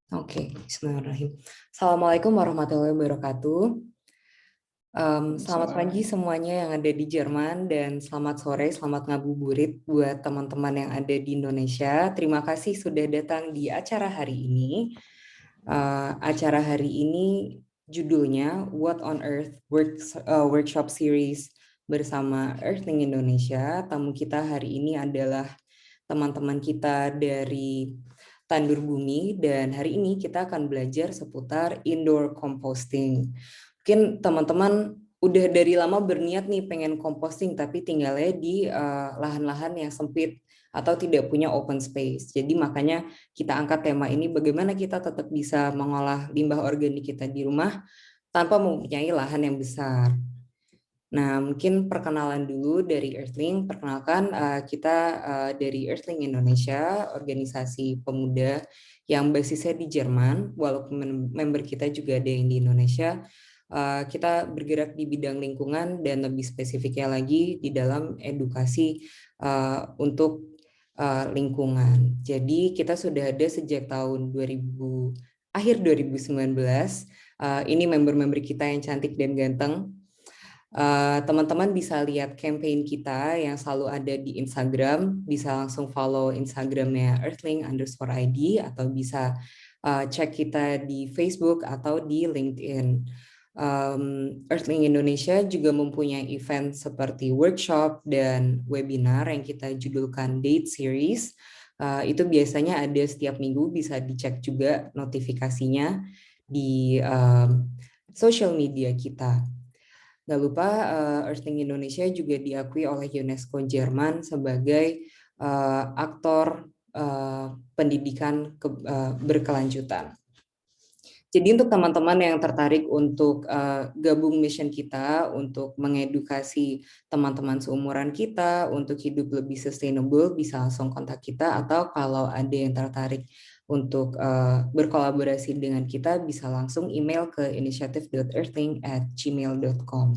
Oke, Bismillahirrahmanirrahim. Assalamualaikum warahmatullahi wabarakatuh. Selamat pagi Salam. semuanya yang ada di Jerman dan selamat sore, selamat ngabuburit buat teman-teman yang ada di Indonesia. Terima kasih sudah datang di acara hari ini. Acara hari ini judulnya What on Earth Workshop Series bersama Earthling Indonesia. Tamu kita hari ini adalah teman-teman kita dari Tandur Bumi dan hari ini kita akan belajar seputar indoor composting. Mungkin teman-teman udah dari lama berniat nih pengen composting tapi tinggalnya di lahan-lahan yang sempit atau tidak punya open space. Jadi makanya kita angkat tema ini bagaimana kita tetap bisa mengolah limbah organik kita di rumah tanpa mempunyai lahan yang besar. Nah, mungkin perkenalan dulu dari Earthling. Perkenalkan, kita dari Earthling Indonesia, organisasi pemuda yang basisnya di Jerman, walaupun member kita juga ada yang di Indonesia. Kita bergerak di bidang lingkungan dan lebih spesifiknya lagi di dalam edukasi untuk lingkungan. Jadi kita sudah ada sejak tahun 2000, akhir 2019. Ini member-member kita yang cantik dan ganteng. Teman-teman bisa lihat campaign kita yang selalu ada di Instagram, bisa langsung follow Instagramnya earthling_id atau bisa cek kita di Facebook atau di LinkedIn. Earthling Indonesia juga mempunyai event seperti workshop dan webinar yang kita judulkan Date Series. Itu biasanya ada setiap minggu, bisa dicek juga notifikasinya di social media kita. Nggak lupa Earthling Indonesia juga diakui oleh UNESCO Jerman sebagai aktor pendidikan berkelanjutan. Jadi untuk teman-teman yang tertarik untuk gabung mission kita, untuk mengedukasi teman-teman seumuran kita, untuk hidup lebih sustainable, bisa langsung kontak kita, atau kalau ada yang tertarik untuk berkolaborasi dengan kita, bisa langsung email ke initiative.earthling@gmail.com.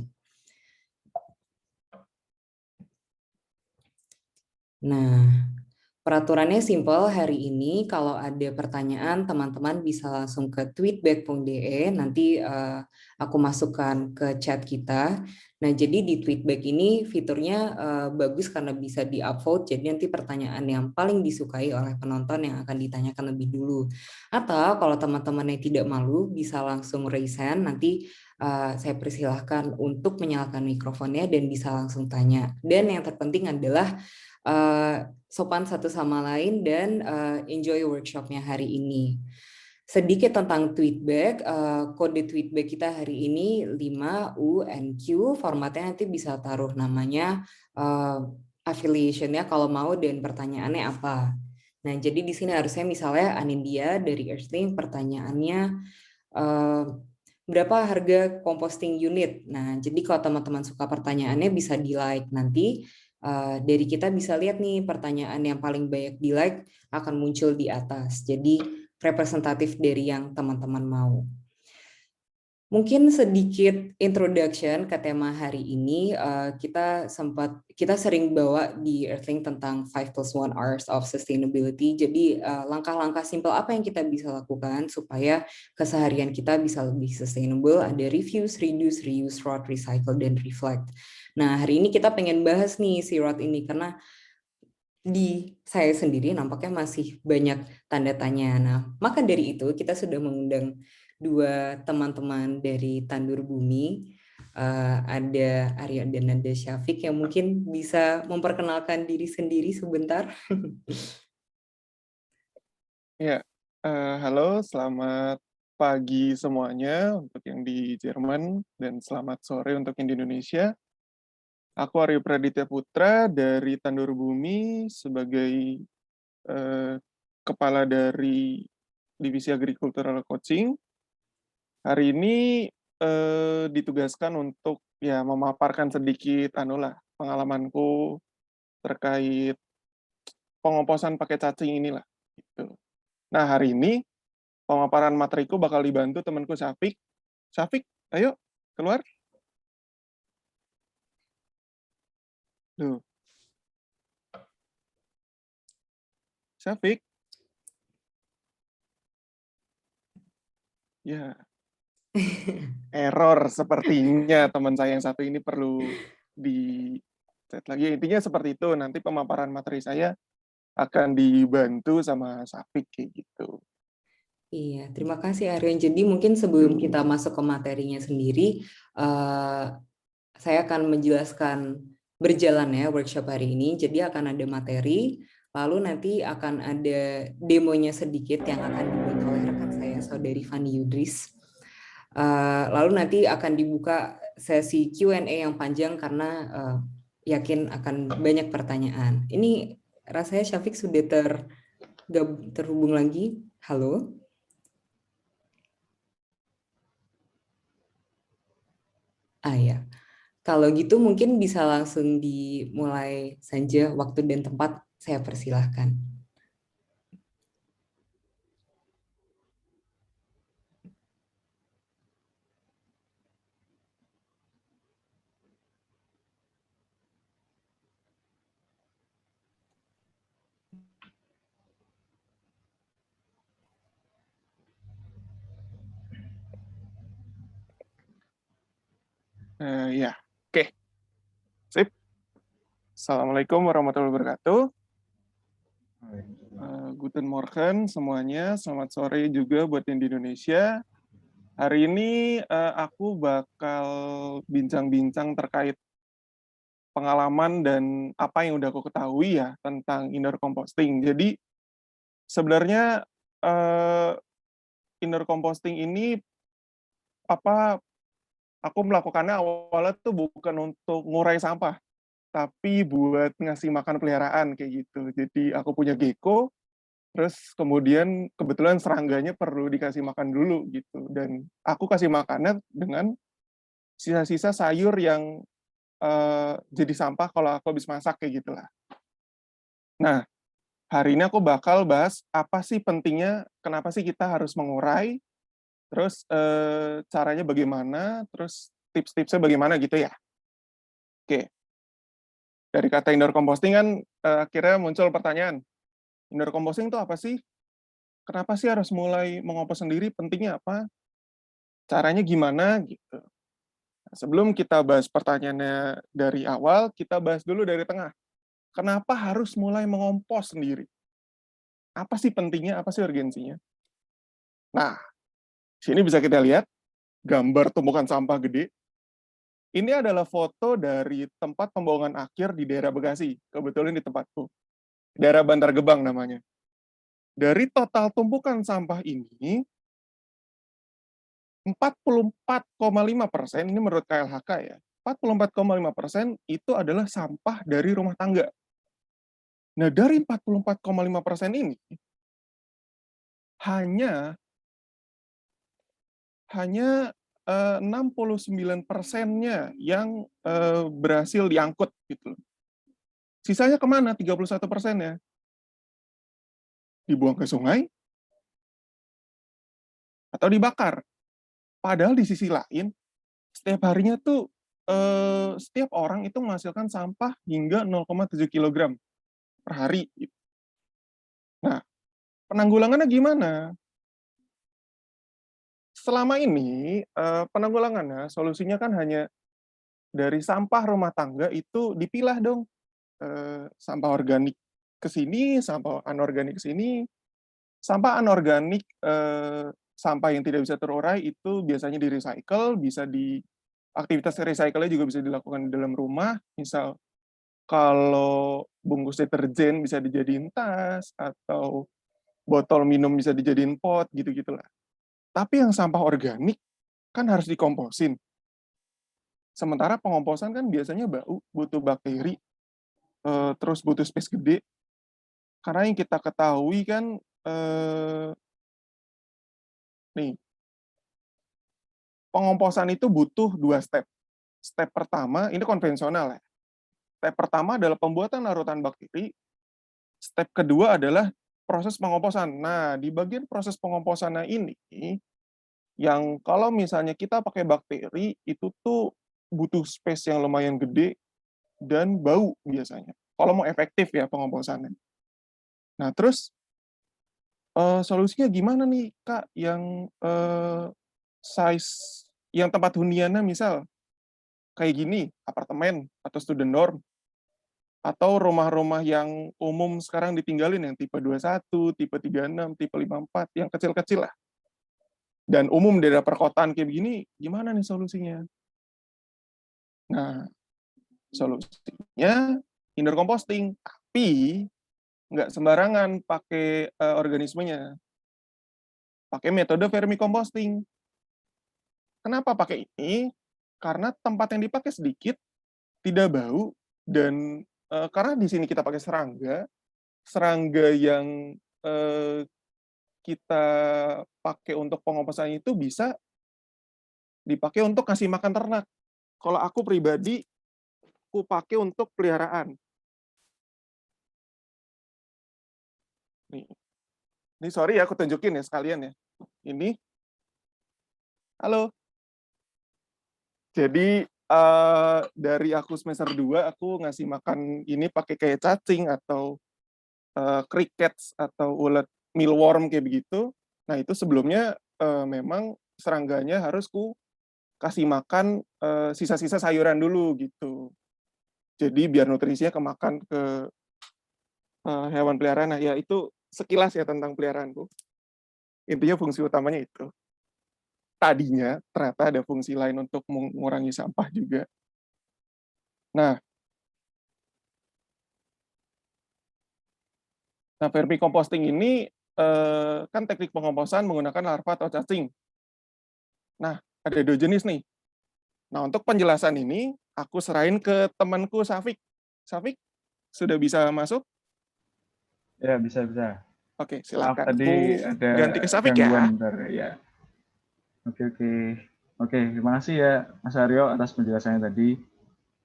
Nah, peraturannya simple hari ini. Kalau ada pertanyaan, teman-teman bisa langsung ke tweetback.de. Nanti aku masukkan ke chat kita. Nah, jadi di tweetback ini fiturnya bagus karena bisa di-upvote. Jadi nanti pertanyaan yang paling disukai oleh penonton yang akan ditanyakan lebih dulu. Atau kalau teman-teman yang tidak malu, bisa langsung raise hand. Nanti saya persilahkan untuk menyalakan mikrofonnya dan bisa langsung tanya. Dan yang terpenting adalah sopan satu sama lain dan enjoy workshopnya hari ini. Sedikit tentang tweetback, kode tweetback kita hari ini 5UNQ, formatnya nanti bisa taruh namanya, affiliation-nya kalau mau dan pertanyaannya apa. Nah, jadi di sini harusnya misalnya Anindya dari Earthling pertanyaannya berapa harga composting unit. Nah, jadi kalau teman-teman suka pertanyaannya bisa di-like nanti. Dari kita bisa lihat nih pertanyaan yang paling banyak di-like akan muncul di atas. Jadi representatif dari yang teman-teman mau. Mungkin sedikit introduction ke tema hari ini. Kita sering bawa di Earthling tentang 5+1 Hours of Sustainability. Jadi langkah-langkah simpel apa yang kita bisa lakukan supaya keseharian kita bisa lebih sustainable. Ada refuse, reduce, reuse, rot, recycle, dan reflect. Nah, hari ini kita pengen bahas nih si rot ini karena di saya sendiri nampaknya masih banyak tanda tanya. Nah, maka dari itu kita sudah mengundang dua teman-teman dari Tandur Bumi. Ada Arya dan Nanda Syafiq yang mungkin bisa memperkenalkan diri sendiri sebentar. Ya, halo, selamat pagi semuanya untuk yang di Jerman dan selamat sore untuk yang di Indonesia. Aku Aryo Praditya Putra dari Tandur Bumi sebagai eh, kepala dari Divisi Agricultural Coaching. Hari ini ditugaskan untuk ya memaparkan sedikit pengalamanku terkait pengomposan pakai cacing inilah. Gitu. Nah, hari ini pemaparan materiku bakal dibantu temanku Syafiq. Syafiq, ayo keluar. Duh, Syafiq. Ya, error sepertinya teman saya yang satu ini perlu di chat lagi. Intinya seperti itu. Nanti pemaparan materi saya akan dibantu sama Safik kayak gitu. Iya, terima kasih Aryan. Jadi mungkin sebelum kita masuk ke materinya sendiri, saya akan menjelaskan berjalan ya workshop hari ini. Jadi akan ada materi, lalu nanti akan ada demonya sedikit yang akan dibuat oleh rekan saya, Saudari Fani Yudris. Lalu nanti akan dibuka sesi Q&A yang panjang karena yakin akan banyak pertanyaan. Ini rasanya Syafiq sudah terhubung lagi. Halo? Ya. Kalau gitu mungkin bisa langsung dimulai saja, waktu dan tempat saya persilahkan. Ya, oke. Sip. Assalamualaikum warahmatullahi wabarakatuh. Guten Morgen semuanya. Selamat sore juga buat yang di Indonesia. Hari ini aku bakal bincang-bincang terkait pengalaman dan apa yang udah aku ketahui ya tentang indoor composting. Jadi sebenarnya uh, indoor composting ini apa aku melakukannya awalnya tuh bukan untuk ngurai sampah, tapi buat ngasih makan peliharaan kayak gitu. Jadi aku punya gecko, terus kemudian kebetulan serangganya perlu dikasih makan dulu gitu. Dan aku kasih makannya dengan sisa-sisa sayur yang jadi sampah kalau aku habis masak kayak gitulah. Nah, hari ini aku bakal bahas apa sih pentingnya, kenapa sih kita harus mengurai, terus caranya bagaimana, terus tips-tipsnya bagaimana gitu ya. Oke, dari kata indoor composting kan akhirnya muncul pertanyaan, indoor composting itu apa sih? Kenapa sih harus mulai mengompos sendiri? Pentingnya apa? Caranya gimana? Gitu. Nah, sebelum kita bahas pertanyaannya dari awal, kita bahas dulu dari tengah. Kenapa harus mulai mengompos sendiri? Apa sih pentingnya? Apa sih urgensinya? Nah, sini bisa kita lihat gambar tumpukan sampah gede. Ini adalah foto dari tempat pembuangan akhir di daerah Bekasi. Kebetulan di tempatku. Daerah Bantar Gebang namanya. Dari total tumpukan sampah ini, 44,5%, ini menurut KLHK ya, 44,5% itu adalah sampah dari rumah tangga. Nah, dari 44,5% ini, hanya hanya 69%-nya yang berhasil diangkut gitu. Sisanya kemana? 31%-nya dibuang ke sungai atau dibakar. Padahal di sisi lain, setiap harinya tuh setiap orang itu menghasilkan sampah hingga 0,7 kg per hari. Nah, penanggulangannya gimana? Selama ini penanggulangannya, solusinya kan hanya dari sampah rumah tangga itu dipilah dong, sampah organik ke sini, sampah anorganik ke sini. Sampah anorganik, sampah yang tidak bisa terurai itu biasanya di-recycle, bisa di aktivitas recycle-nya juga bisa dilakukan di dalam rumah. Misal kalau bungkus deterjen bisa dijadiin tas, atau botol minum bisa dijadiin pot, gitu-gitulah. Tapi yang sampah organik kan harus dikomposin. Sementara pengomposan kan biasanya bau, butuh bakteri, terus butuh space gede. Karena yang kita ketahui kan, nih, pengomposan itu butuh 2 step. Step pertama, ini konvensional ya. Step pertama adalah pembuatan larutan bakteri. Step kedua adalah proses pengomposan. Nah, di bagian proses pengomposannya ini, yang kalau misalnya kita pakai bakteri, itu tuh butuh space yang lumayan gede dan bau biasanya. Kalau mau efektif ya pengomposannya. Nah, terus solusinya gimana nih, Kak, yang size yang tempat huniannya misal kayak gini, apartemen atau student dorm, atau rumah-rumah yang umum sekarang ditinggalin yang tipe 21, tipe 36, tipe 54, yang kecil-kecil lah. Dan umum di daerah perkotaan kayak begini, gimana nih solusinya? Nah, solusinya indoor composting, tapi nggak sembarangan pakai organismenya, pakai metode vermicomposting. Kenapa pakai ini? Karena tempat yang dipakai sedikit, tidak bau, dan karena di sini kita pakai serangga, serangga yang kita pakai untuk pengomposan itu bisa dipakai untuk kasih makan ternak. Kalau aku pribadi, aku pakai untuk peliharaan. Nih, ini sorry ya, aku tunjukin ya sekalian ya. Ini, halo. Jadi dari aku semester 2, aku ngasih makan ini pakai kayak cacing atau crickets atau ulat mealworm kayak begitu. Nah itu sebelumnya memang serangganya harus ku kasih makan sisa-sisa sayuran dulu gitu. Jadi biar nutrisinya kemakan ke hewan peliharaan. Nah ya itu sekilas ya tentang peliharaanku. Intinya fungsi utamanya itu. Tadinya ternyata ada fungsi lain untuk mengurangi sampah juga. Nah, vermicomposting ini kan teknik pengomposan menggunakan larva atau cacing. Nah, ada 2 jenis nih. Nah, untuk penjelasan ini, aku serahin ke temanku Safik. Safik, sudah bisa masuk? Ya, bisa, bisa. Oke, Maaf silakan. tadi Aku ada ganti ke Safik gangguan ya. bentar ya. Oke, oke. Oke, terima kasih ya Mas Aryo atas penjelasannya tadi.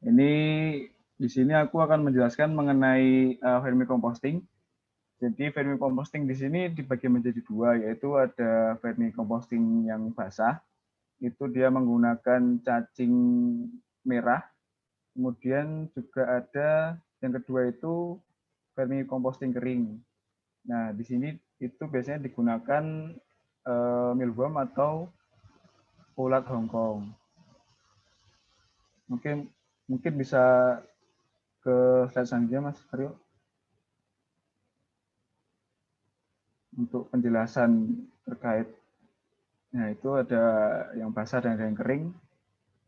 Ini di sini aku akan menjelaskan mengenai vermicomposting. Jadi vermicomposting di sini dibagi menjadi dua, yaitu ada vermicomposting yang basah, itu dia menggunakan cacing merah. Kemudian juga ada yang kedua itu vermicomposting kering. Nah, di sini itu biasanya digunakan mealworm atau ulat Hongkong. Mungkin mungkin bisa ke slide selanjutnya, Mas Aryo, untuk penjelasan terkait. Nah, itu ada yang basah dan ada yang kering.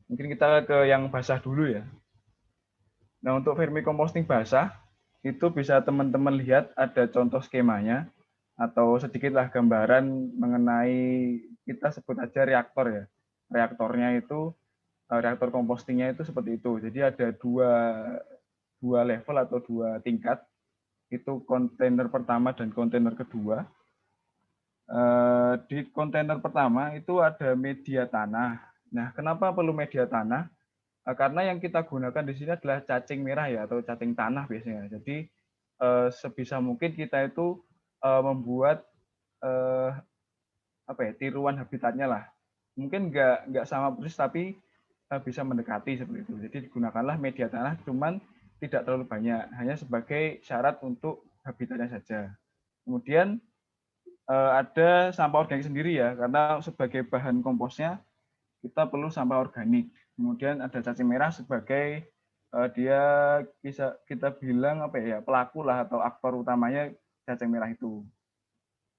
Mungkin kita ke yang basah dulu ya. Nah, untuk vermicomposting basah, itu bisa teman-teman lihat ada contoh skemanya, atau sedikitlah gambaran mengenai, kita sebut aja reaktor ya. Reaktornya itu, reaktor compostingnya itu seperti itu. Jadi ada dua level atau dua tingkat, itu kontainer pertama dan kontainer kedua. Di kontainer pertama itu ada media tanah. Nah, kenapa perlu media tanah? Karena yang kita gunakan di sini adalah cacing merah ya, atau cacing tanah biasanya. Jadi sebisa mungkin kita itu membuat apa ya, tiruan habitatnya lah. Mungkin nggak sama persis, tapi bisa mendekati seperti itu. Jadi digunakanlah media tanah, cuman tidak terlalu banyak, hanya sebagai syarat untuk habitatnya saja. Kemudian ada sampah organik sendiri ya, karena sebagai bahan komposnya kita perlu sampah organik. Kemudian ada cacing merah sebagai dia bisa kita bilang apa ya, pelaku lah atau aktor utamanya cacing merah itu.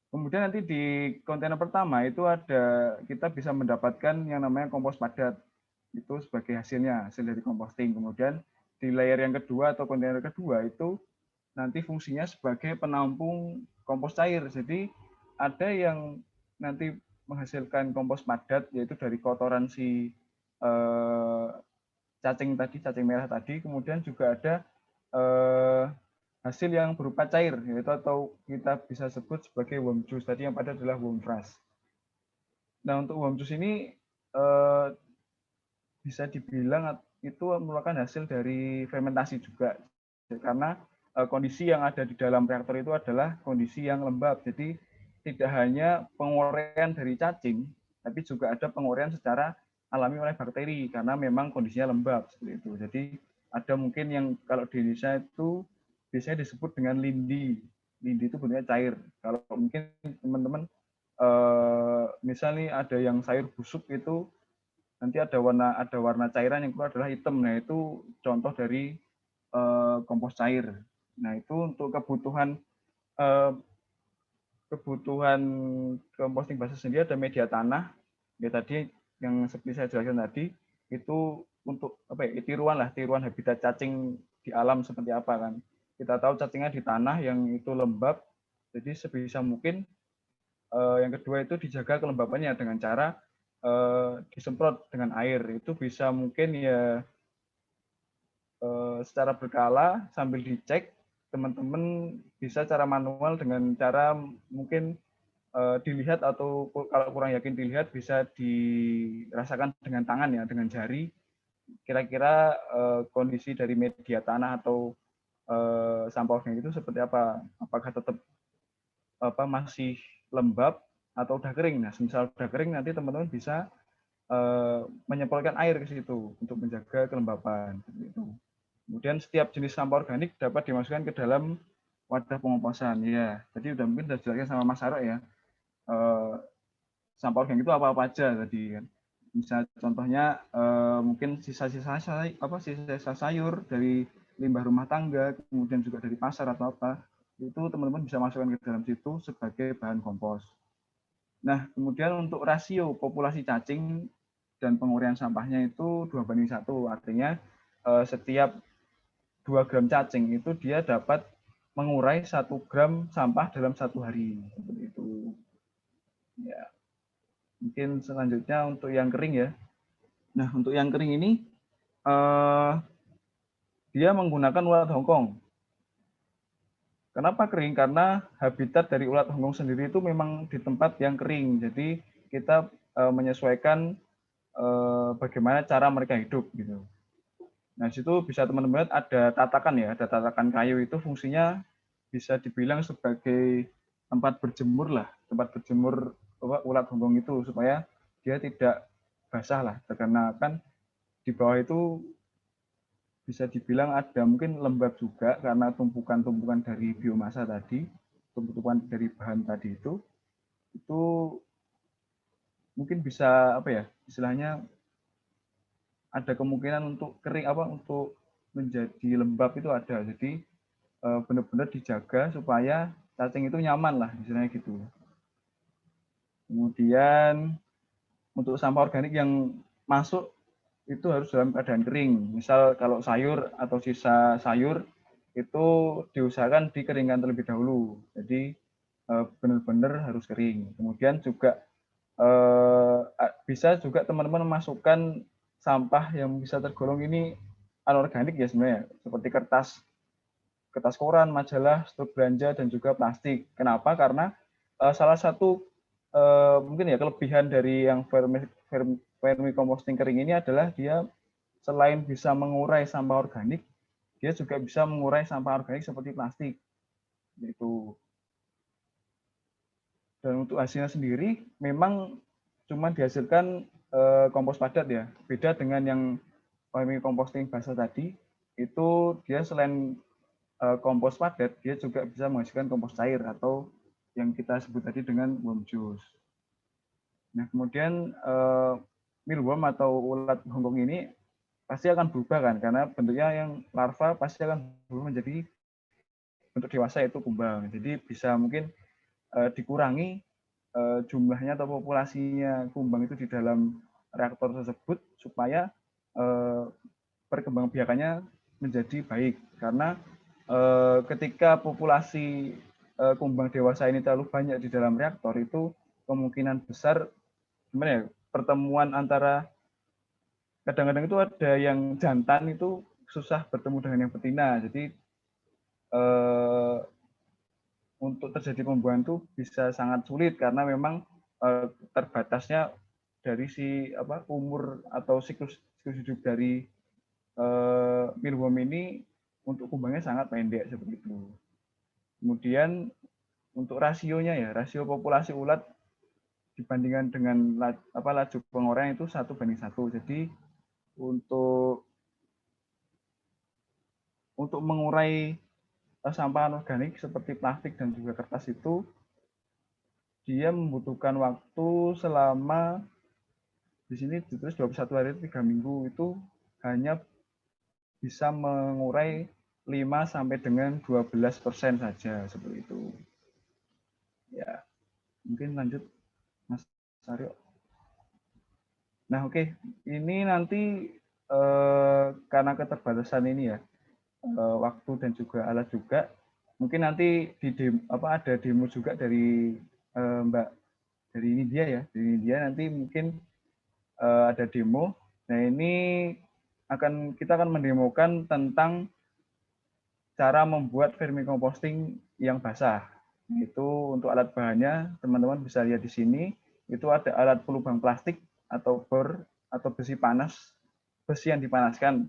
Kemudian nanti di kontainer pertama itu ada, kita bisa mendapatkan yang namanya kompos padat. Itu sebagai hasilnya, hasil dari composting. Kemudian di layer yang kedua atau kontainer kedua itu nanti fungsinya sebagai penampung kompos cair. Jadi ada yang nanti menghasilkan kompos padat, yaitu dari kotoran si cacing tadi, cacing merah tadi. Kemudian juga ada hasil yang berupa cair, yaitu atau kita bisa sebut sebagai worm juice. Tadi yang pada adalah worm frass. Nah, untuk worm juice ini bisa dibilang itu merupakan hasil dari fermentasi juga, karena kondisi yang ada di dalam reaktor itu adalah kondisi yang lembab. Jadi tidak hanya penguraian dari cacing, tapi juga ada penguraian secara alami oleh bakteri, karena memang kondisinya lembab seperti itu. Jadi ada mungkin yang kalau di Indonesia itu biasanya disebut dengan lindi. Lindi itu bentuknya cair. Kalau mungkin teman-teman misalnya ada yang sayur busuk itu nanti ada warna cairan yang keluar adalah hitam. Nah, itu contoh dari kompos cair. Nah, itu untuk eh, kebutuhan composting basah sendiri ada media tanah. Ya tadi yang seperti saya jelaskan tadi itu untuk apa ya, tiruan habitat cacing di alam seperti apa kan. Kita tahu cacingnya di tanah yang itu lembab. Jadi sebisa mungkin yang kedua itu dijaga kelembabannya dengan cara disemprot dengan air. Itu bisa mungkin ya secara berkala sambil dicek, teman-teman bisa cara manual dengan cara mungkin dilihat atau kalau kurang yakin dilihat bisa dirasakan dengan tangan ya, dengan jari. Kira-kira kondisi dari media tanah atau sampah organik itu seperti apa? Apakah tetap masih lembab atau udah kering? Nah, misal udah kering nanti teman-teman bisa menyemprotkan air ke situ untuk menjaga kelembapan. Itu. Kemudian setiap jenis sampah organik dapat dimasukkan ke dalam wadah pengomposan. Ya, tadi udah mungkin sudah dijelaskan sama Mas Arok ya. Sampah organik itu apa-apa aja tadi kan. Misalnya contohnya mungkin sisa-sisa sayur dari limbah rumah tangga, kemudian juga dari pasar atau apa, itu teman-teman bisa masukkan ke dalam situ sebagai bahan kompos. Nah, kemudian untuk rasio populasi cacing dan penguraian sampahnya itu 2:1. Artinya setiap 2 gram cacing itu dia dapat mengurai 1 gram sampah dalam 1 hari. Seperti itu. Ya. Mungkin selanjutnya untuk yang kering ya. Nah, untuk yang kering ini dia menggunakan ulat Hongkong. Kenapa kering? Karena habitat dari ulat Hongkong sendiri itu memang di tempat yang kering. Jadi kita menyesuaikan bagaimana cara mereka hidup gitu. Nah, situ bisa teman-teman lihat ada tatakan ya, ada tatakan kayu itu fungsinya bisa dibilang sebagai tempat berjemur lah, tempat berjemur ulat Hongkong itu supaya dia tidak basah lah, karena kan di bawah itu bisa dibilang ada mungkin lembab juga karena tumpukan-tumpukan dari biomasa tadi, tumpukan dari bahan tadi itu mungkin bisa apa ya istilahnya ada kemungkinan untuk kering untuk menjadi lembab itu ada. Jadi benar-benar dijaga supaya cacing itu nyaman lah istilahnya gitu. Kemudian untuk sampah organik yang masuk itu harus dalam keadaan kering. Misal kalau sayur atau sisa sayur itu diusahakan dikeringkan terlebih dahulu. Jadi benar-benar harus kering. Kemudian juga bisa juga teman-teman memasukkan sampah yang bisa tergolong ini anorganik ya sebenarnya, seperti kertas koran, majalah, stok belanja dan juga plastik. Kenapa? Karena salah satu mungkin ya kelebihan dari yang vermicomposting kering ini adalah dia selain bisa mengurai sampah organik, dia juga bisa mengurai sampah organik seperti plastik. Gitu. Dan untuk hasilnya sendiri memang cuma dihasilkan kompos padat ya. Beda dengan yang vermicomposting basah tadi, itu dia selain kompos padat, dia juga bisa menghasilkan kompos cair atau yang kita sebut tadi dengan worm juice. Nah, kemudian mealworm atau ulat Hongkong ini pasti akan berubah kan, karena bentuknya yang larva pasti akan berubah menjadi bentuk dewasa yaitu kumbang. Jadi bisa mungkin dikurangi jumlahnya atau populasinya kumbang itu di dalam reaktor tersebut supaya perkembangbiakannya menjadi baik. Karena ketika populasi kumbang dewasa ini terlalu banyak di dalam reaktor itu kemungkinan besar gimana ya, pertemuan antara kadang-kadang itu ada yang jantan itu susah bertemu dengan yang betina. Jadi untuk terjadi pembuahan itu bisa sangat sulit karena memang terbatasnya dari umur atau siklus hidup dari mealworm ini untuk kumbangnya sangat pendek seperti itu. Kemudian untuk rasionya ya, rasio populasi ulat dibandingkan dengan laju pengoraian itu 1:1. Jadi untuk mengurai sampah anorganik seperti plastik dan juga kertas itu dia membutuhkan waktu selama, di sini ditulis 21 hari 3 minggu, itu hanya bisa mengurai 5 sampai dengan 12% saja, seperti itu. Ya, mungkin lanjut Mas Aryo. Nah, oke. Ini nanti karena keterbatasan ini ya, waktu dan juga alat juga, mungkin nanti ada demo juga dari Mbak dari India ya, dari India nanti mungkin ada demo. Nah, ini kita akan mendemokan tentang cara membuat vermicomposting yang basah. Itu untuk alat bahannya, teman-teman bisa lihat di sini. Itu ada alat pelubang plastik atau bor atau besi panas, besi yang dipanaskan.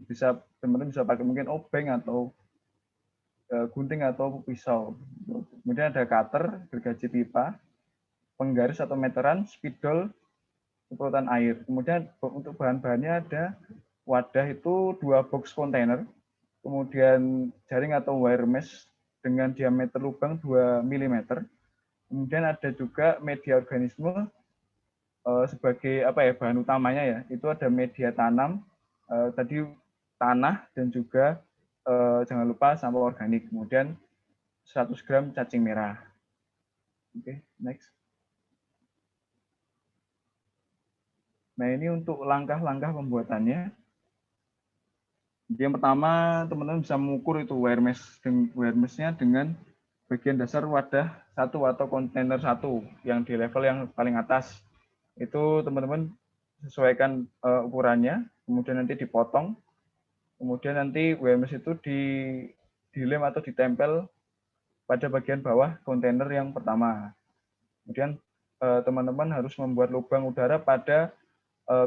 Teman-teman bisa pakai mungkin obeng atau gunting atau pisau. Kemudian ada cutter, gergaji pipa, penggaris atau meteran, spidol, semprotan air. Kemudian untuk bahan-bahannya ada wadah itu 2 box kontainer, kemudian jaring atau wire mesh dengan diameter lubang 2 mm. Kemudian ada juga media organisme sebagai bahan utamanya ya. Itu ada media tanam, tadi tanah dan juga jangan lupa sampah organik. Kemudian 100 gram cacing merah. Oke, next. Nah, ini untuk langkah-langkah pembuatannya. Jadi yang pertama, teman-teman bisa mengukur itu wire mesh-nya dengan bagian dasar wadah 1 atau kontainer 1 yang di level yang paling atas. Itu teman-teman sesuaikan ukurannya, kemudian nanti dipotong, kemudian nanti wire mesh itu dilem atau ditempel pada bagian bawah kontainer yang pertama. Kemudian teman-teman harus membuat lubang udara pada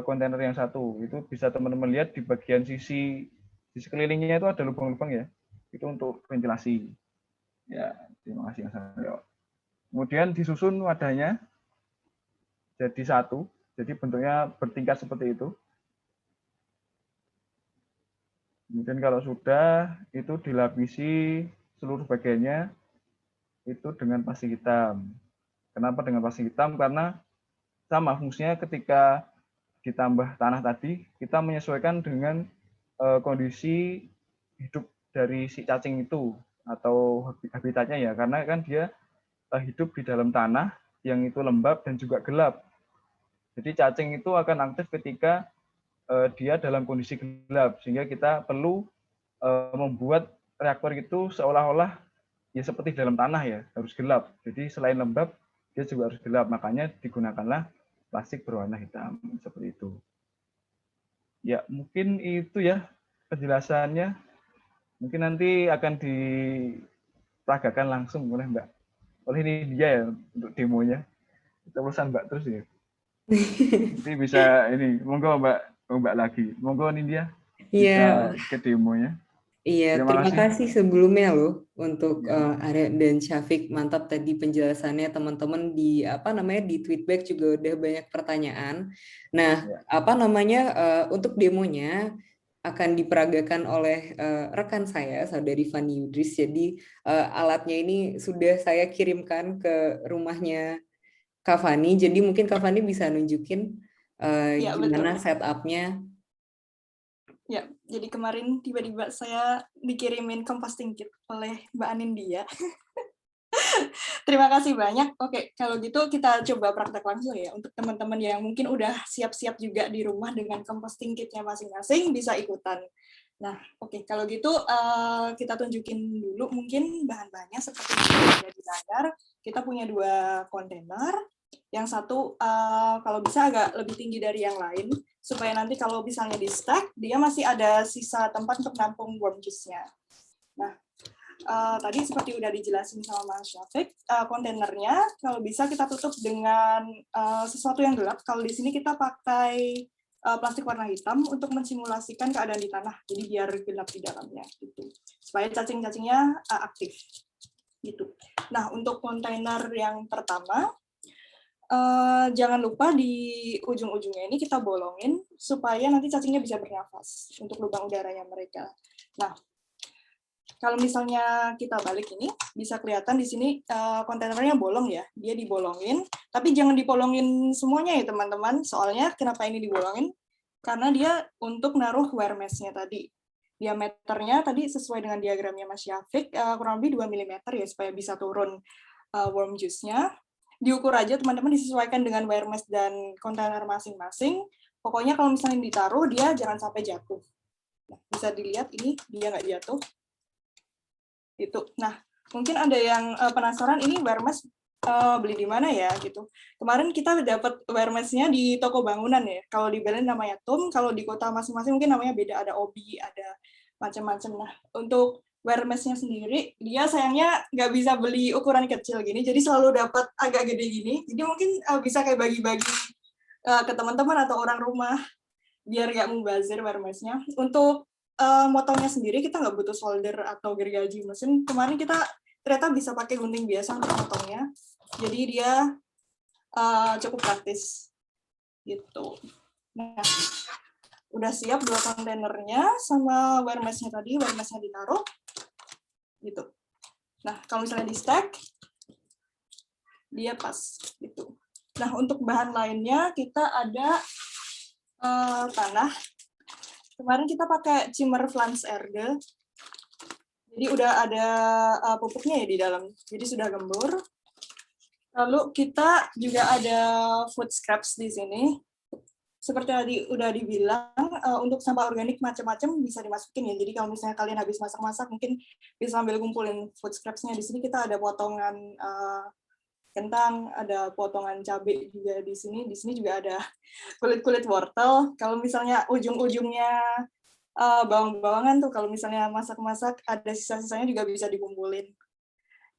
kontainer yang satu. Itu bisa teman-teman lihat di bagian sisi sekelilingnya itu ada lubang-lubang ya. Itu untuk ventilasi. Ya, terima kasih Mas Aryo. Kemudian disusun wadahnya jadi satu. Jadi bentuknya bertingkat seperti itu. Kemudian kalau sudah, itu dilapisi seluruh bagiannya itu dengan plastik hitam. Kenapa dengan plastik hitam? Karena sama fungsinya ketika ditambah tanah tadi, kita menyesuaikan dengan kondisi hidup dari si cacing itu atau habitatnya ya, karena kan dia hidup di dalam tanah yang itu lembab dan juga gelap. Jadi cacing itu akan aktif ketika dia dalam kondisi gelap, sehingga kita perlu membuat reaktor itu seolah-olah ya seperti dalam tanah ya, harus gelap. Jadi selain lembab, dia juga harus gelap. Makanya digunakanlah plastik berwarna hitam seperti itu. Ya, mungkin itu ya penjelasannya. Mungkin nanti akan diperagakan langsung oleh Mbak. Oleh ini dia ya untuk demonya. Kita pesan Mbak terus ya. Nanti bisa ini, monggo Mbak lagi. Monggo ini dia Iya, bisa ke demonya. iya, Terima terima kasih. kasih sebelumnya loh untuk Ya. Arya dan Syafiq. Mantap tadi penjelasannya, teman-teman di di tweetback juga udah banyak pertanyaan. Nah, Ya. untuk demonya akan diperagakan oleh rekan saya, saudari Fani Yudris. Jadi alatnya ini sudah saya kirimkan ke rumahnya Kak Fani. Jadi mungkin Kak Fani bisa nunjukin Ya, gimana betul. setupnya. Ya, jadi kemarin tiba-tiba saya dikirimin composting kit oleh Mbak Anindya. Terima kasih banyak. Oke, kalau gitu kita coba praktek langsung ya. Untuk teman-teman yang mungkin udah siap-siap juga di rumah dengan composting kitnya masing-masing, bisa ikutan. Nah, oke, kalau gitu kita tunjukin dulu mungkin bahan-bahannya seperti yang ada di layar. Kita punya 2 kontainer. Yang satu kalau bisa agak lebih tinggi dari yang lain, supaya nanti kalau misalnya di stack, dia masih ada sisa tempat untuk nampung worm juice-nya. Nah, tadi seperti udah dijelasin sama Mas Syafiq, kontainernya kalau bisa kita tutup dengan sesuatu yang gelap. Kalau di sini kita pakai plastik warna hitam untuk mensimulasikan keadaan di tanah, jadi biar gelap di dalamnya, gitu. Supaya cacing-cacingnya aktif, gitu. Nah, untuk kontainer yang pertama, jangan lupa di ujung-ujungnya ini kita bolongin supaya nanti cacingnya bisa bernafas untuk lubang udaranya mereka. Nah, Kalau misalnya kita balik ini, bisa kelihatan di sini kontainernya bolong ya. Dia dibolongin, tapi jangan dibolongin semuanya ya teman-teman. Soalnya kenapa ini dibolongin? Karena dia untuk naruh wear mesh-nya tadi. Diameternya tadi sesuai dengan diagramnya Mas Syafiq, kurang lebih 2 mm ya, supaya bisa turun worm juice-nya. Diukur aja teman-teman, disesuaikan dengan wear mesh dan kontainer masing-masing. Pokoknya kalau misalnya ditaruh, dia jangan sampai jatuh. Nah, bisa dilihat ini, dia nggak jatuh. Gitu. Nah, mungkin ada yang penasaran ini wear mesh beli di mana ya gitu. Kemarin kita dapat wear mesh-nya di toko bangunan ya. Kalau di Belen namanya TUM, kalau di kota masing-masing mungkin namanya beda, ada OBI, ada macam-macam. Nah, untuk wear mesh-nya sendiri, dia sayangnya nggak bisa beli ukuran kecil gini, jadi selalu dapat agak gede gini. Jadi mungkin bisa kayak bagi-bagi ke teman-teman atau orang rumah, biar nggak mubazir wear mesh-nya. Untuk motongnya sendiri kita nggak butuh solder atau gergaji mesin. Kemarin kita ternyata bisa pakai gunting biasa untuk motongnya. Jadi dia cukup praktis gitu. Nah, udah siap 2 kontainernya sama wear mesh-nya tadi, wear mesh-nya ditaruh gitu. Nah, kalau misalnya di stack dia pas gitu. Nah, untuk bahan lainnya kita ada tanah. Kemarin kita pakai Zimmer Pflanz Erde. Jadi udah ada pupuknya ya di dalam. Jadi sudah gembur. Lalu kita juga ada food scraps di sini. Seperti tadi udah dibilang, untuk sampah organik macam-macam bisa dimasukin ya. Jadi kalau misalnya kalian habis masak-masak, mungkin bisa sambil kumpulin food scraps-nya. Di sini kita ada potongan kentang, ada potongan cabai juga di sini. Di sini juga ada kulit-kulit wortel. Kalau misalnya ujung-ujungnya bawang-bawangan tuh, kalau misalnya masak-masak ada sisa-sisanya juga bisa dikumpulin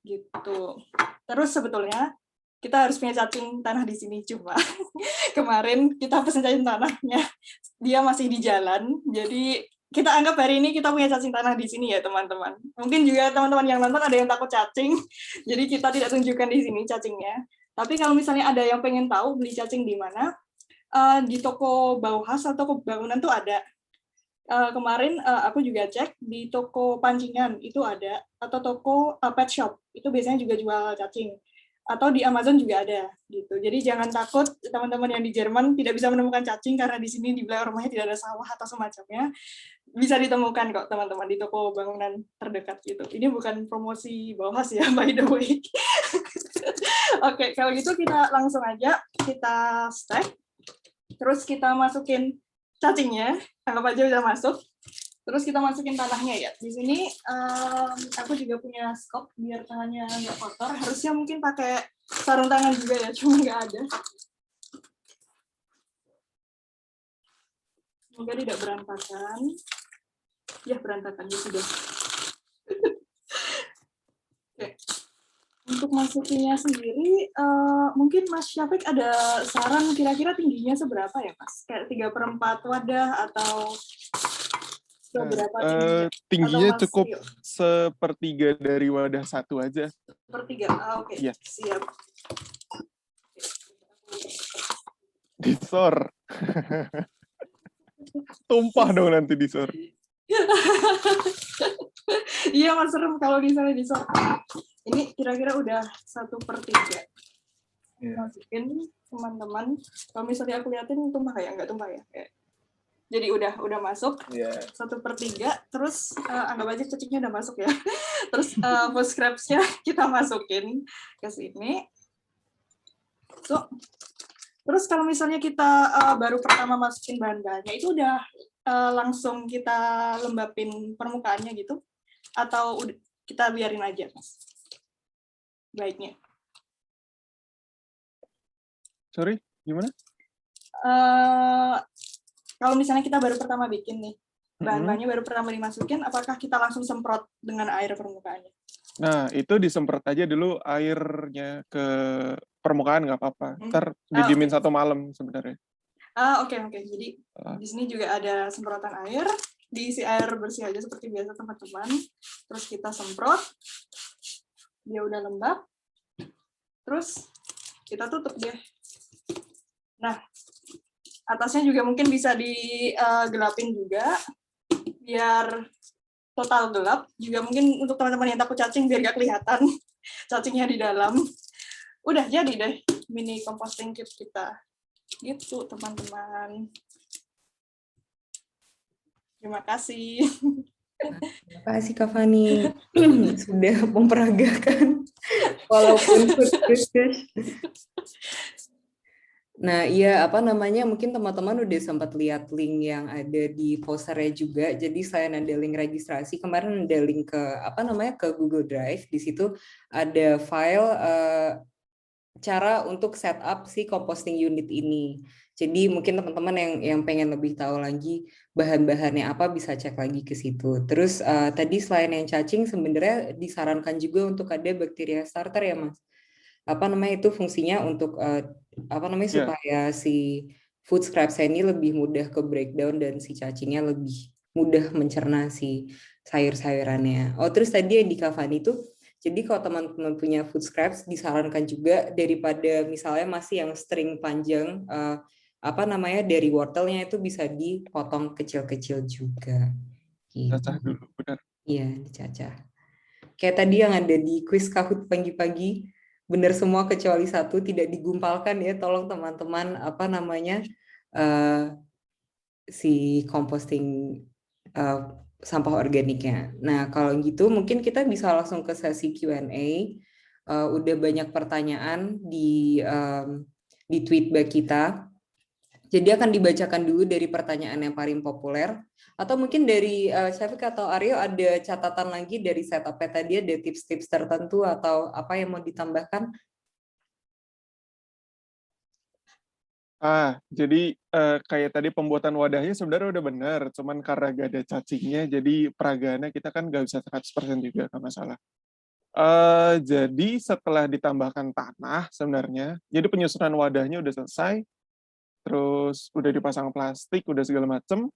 gitu. Terus sebetulnya kita harus punya cacing tanah di sini, cuma kemarin kita pesen cacing tanahnya, dia masih di jalan, jadi kita anggap hari ini kita punya cacing tanah di sini ya teman-teman. Mungkin juga teman-teman yang nonton ada yang takut cacing, jadi kita tidak tunjukkan di sini cacingnya. Tapi kalau misalnya ada yang pengen tahu beli cacing di mana, di toko Bauhaus atau toko bangunan tuh ada. Kemarin aku juga cek di toko pancingan itu ada, atau toko pet shop itu biasanya juga jual cacing, atau di Amazon juga ada gitu. Jadi jangan takut teman-teman yang di Jerman tidak bisa menemukan cacing karena di sini di belakang rumahnya tidak ada sawah atau semacamnya. Bisa ditemukan kok teman-teman di toko bangunan terdekat gitu. Ini bukan promosi Bauhaus ya, by the way. Oke, kalau gitu kita langsung aja kita stack. Terus kita masukin cacingnya, anggap aja udah masuk. Terus kita masukin tanahnya ya. Di sini aku juga punya skop biar tangannya nggak kotor. Harusnya mungkin pakai sarung tangan juga ya, cuma nggak ada. Semoga tidak berantakan. Ya, berantakan ya sudah. Oke. Untuk masukinnya sendiri, mungkin Mas Syafiq ada saran kira-kira tingginya seberapa ya, Mas? Kayak 3/4 wadah atau seberapa tingginya? Tingginya Mas, cukup yuk. 1/3 dari wadah satu aja. 1/3, oke. Iya. Siap. Disor. Tumpah dong nanti disor. Iya, Mas, serem kalau di sana disor. Ini kira-kira udah 1/3. Masukin teman-teman. Kalau misalnya aku liatin tumpah kayak nggak tumpah ya? Kayak. Jadi udah masuk 1/3. Terus anggap aja cacingnya udah masuk ya. Terus food scraps-nya kita masukin ke sini. So, terus kalau misalnya kita baru pertama masukin bahan-bahannya itu udah langsung kita lembapin permukaannya gitu, atau kita biarin aja, Mas? Baiknya. Sorry, gimana? Kalau misalnya kita baru pertama bikin nih, bahan-bahannya baru pertama dimasukin, apakah kita langsung semprot dengan air permukaannya? Nah, itu disemprot aja dulu airnya ke permukaan, nggak apa-apa. Ntar didiemin 1 malam sebenarnya. Oke. Jadi di sini juga ada semprotan air, diisi air bersih aja seperti biasa teman-teman. Terus kita semprot, dia udah lembab. Terus kita tutup deh. Nah, atasnya juga mungkin bisa digelapin juga, biar total gelap. Juga mungkin untuk teman-teman yang takut cacing biar nggak kelihatan cacingnya di dalam. Udah jadi deh mini composting kit kita. Gitu teman-teman. Terima kasih. Terima kasih Kak Fani sudah memperagakan walaupun food research. Nah, iya apa namanya mungkin teman-teman udah sempat lihat link yang ada di posternya juga. Jadi selain ada link registrasi, kemarin ada link ke apa namanya ke Google Drive. Di situ ada file cara untuk setup si composting unit ini. Jadi mungkin teman-teman yang pengen lebih tahu lagi bahan-bahannya apa bisa cek lagi ke situ. Terus tadi selain yang cacing sebenarnya disarankan juga untuk ada bakteria starter ya Mas. Apa namanya itu fungsinya untuk apa namanya supaya si food scraps ini lebih mudah ke breakdown dan si cacingnya lebih mudah mencerna si sayur-sayurannya. Oh terus tadi yang di Kavani itu jadi kalau teman-teman punya food scraps disarankan juga daripada misalnya masih yang string panjang apa namanya dari wortelnya itu bisa dipotong kecil-kecil juga. Gitu. Cacah dulu, benar. Iya, dicacah. Kayak tadi yang ada di kuis Kahoot pagi-pagi, benar semua kecuali satu tidak digumpalkan ya. Tolong teman-teman apa namanya si composting sampah organiknya. Nah kalau gitu mungkin kita bisa langsung ke sesi Q&A. Udah banyak pertanyaan di tweetback kita. Jadi akan dibacakan dulu dari pertanyaan yang paling populer. Atau mungkin dari Syafiq atau Aryo ada catatan lagi dari setup-nya tadi, ada tips-tips tertentu atau apa yang mau ditambahkan? Jadi kayak tadi pembuatan wadahnya sebenarnya udah benar, cuman karena gak ada cacingnya, jadi peragaannya kita kan gak bisa 100% juga, gak masalah. Jadi setelah ditambahkan tanah sebenarnya, jadi penyusunan wadahnya udah selesai, terus udah dipasang plastik, udah segala macem,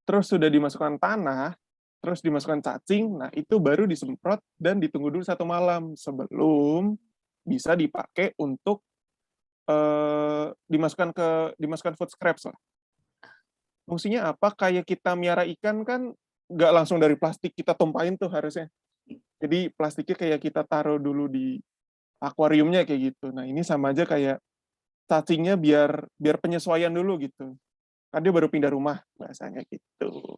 terus sudah dimasukkan tanah, terus dimasukkan cacing, nah itu baru disemprot dan ditunggu dulu 1 malam sebelum bisa dipakai untuk dimasukkan food scraps lah. Fungsinya apa? Kayak kita miara ikan kan nggak langsung dari plastik kita tumpahin tuh harusnya. Jadi plastiknya kayak kita taruh dulu di akuariumnya kayak gitu. Nah ini sama aja kayak cacingnya biar penyesuaian dulu gitu. Kan dia baru pindah rumah bahasanya gitu.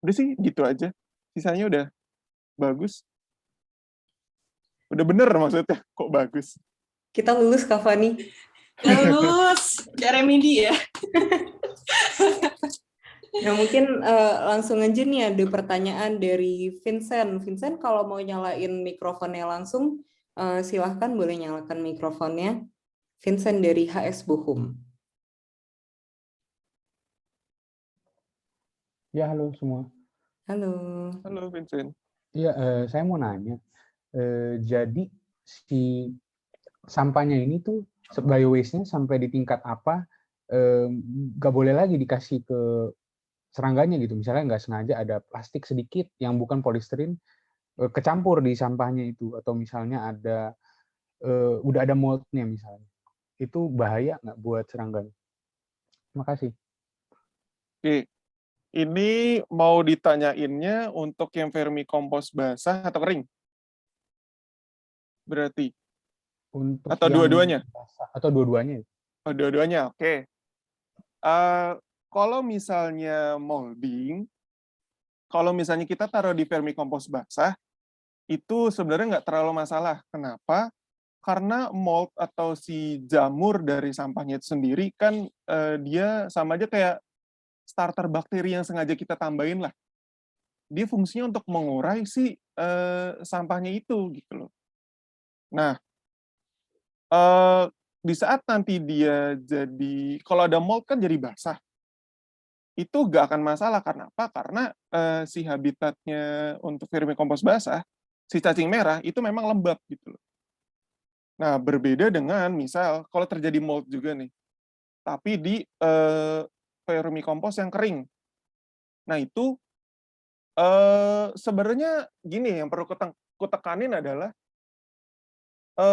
Udah sih gitu aja. Sisanya udah bagus. Udah bener maksudnya kok bagus. Kita lulus Kak Fani. Lulus, Remedi ya. Nah mungkin langsung aja nih ada pertanyaan dari Vincent. Vincent kalau mau nyalain mikrofonnya langsung silahkan boleh nyalakan mikrofonnya. Vincent dari HS Bohum. Ya, halo semua. Halo. Halo Vincent. Iya, saya mau nanya. Jadi si sampahnya ini tuh bio waste-nya sampai di tingkat apa? Nggak boleh lagi dikasih ke serangganya gitu. Misalnya nggak sengaja ada plastik sedikit yang bukan polisterin kecampur di sampahnya itu, atau misalnya ada udah ada mold-nya misalnya. Itu bahaya nggak buat serangganya? Terima kasih. Oke. Ini mau ditanyainnya untuk yang vermikompos basah atau kering? Berarti? Untuk atau dua-duanya? Atau dua-duanya. Oh, dua-duanya, oke. Kalau misalnya molding, kalau misalnya kita taruh di vermikompos basah, itu sebenarnya nggak terlalu masalah. Kenapa? Karena mold atau si jamur dari sampahnya itu sendiri kan dia sama aja kayak starter bakteri yang sengaja kita tambahin lah. Dia fungsinya untuk mengurai si sampahnya itu gitu loh. Nah, di saat nanti dia jadi, kalau ada mold kan jadi basah. Itu nggak akan masalah. Karena apa? Karena si habitatnya untuk vermikompos basah, si cacing merah itu memang lembab gitu loh. Nah, berbeda dengan misal kalau terjadi mold juga nih, tapi di vermikompos yang kering. Nah, itu sebenarnya gini, yang perlu kutekanin adalah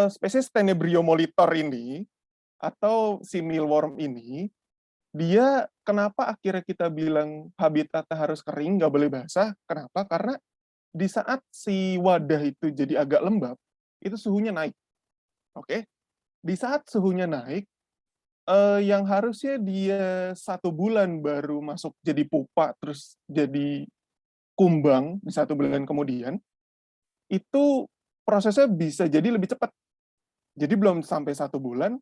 spesies Tenebrio molitor ini atau si mealworm ini dia kenapa akhirnya kita bilang habitatnya harus kering, nggak boleh basah? Kenapa? Karena di saat si wadah itu jadi agak lembab, itu suhunya naik. Oke? Di saat suhunya naik, yang harusnya dia 1 bulan baru masuk jadi pupa, terus jadi kumbang di 1 bulan kemudian, itu prosesnya bisa jadi lebih cepat. Jadi belum sampai 1 bulan,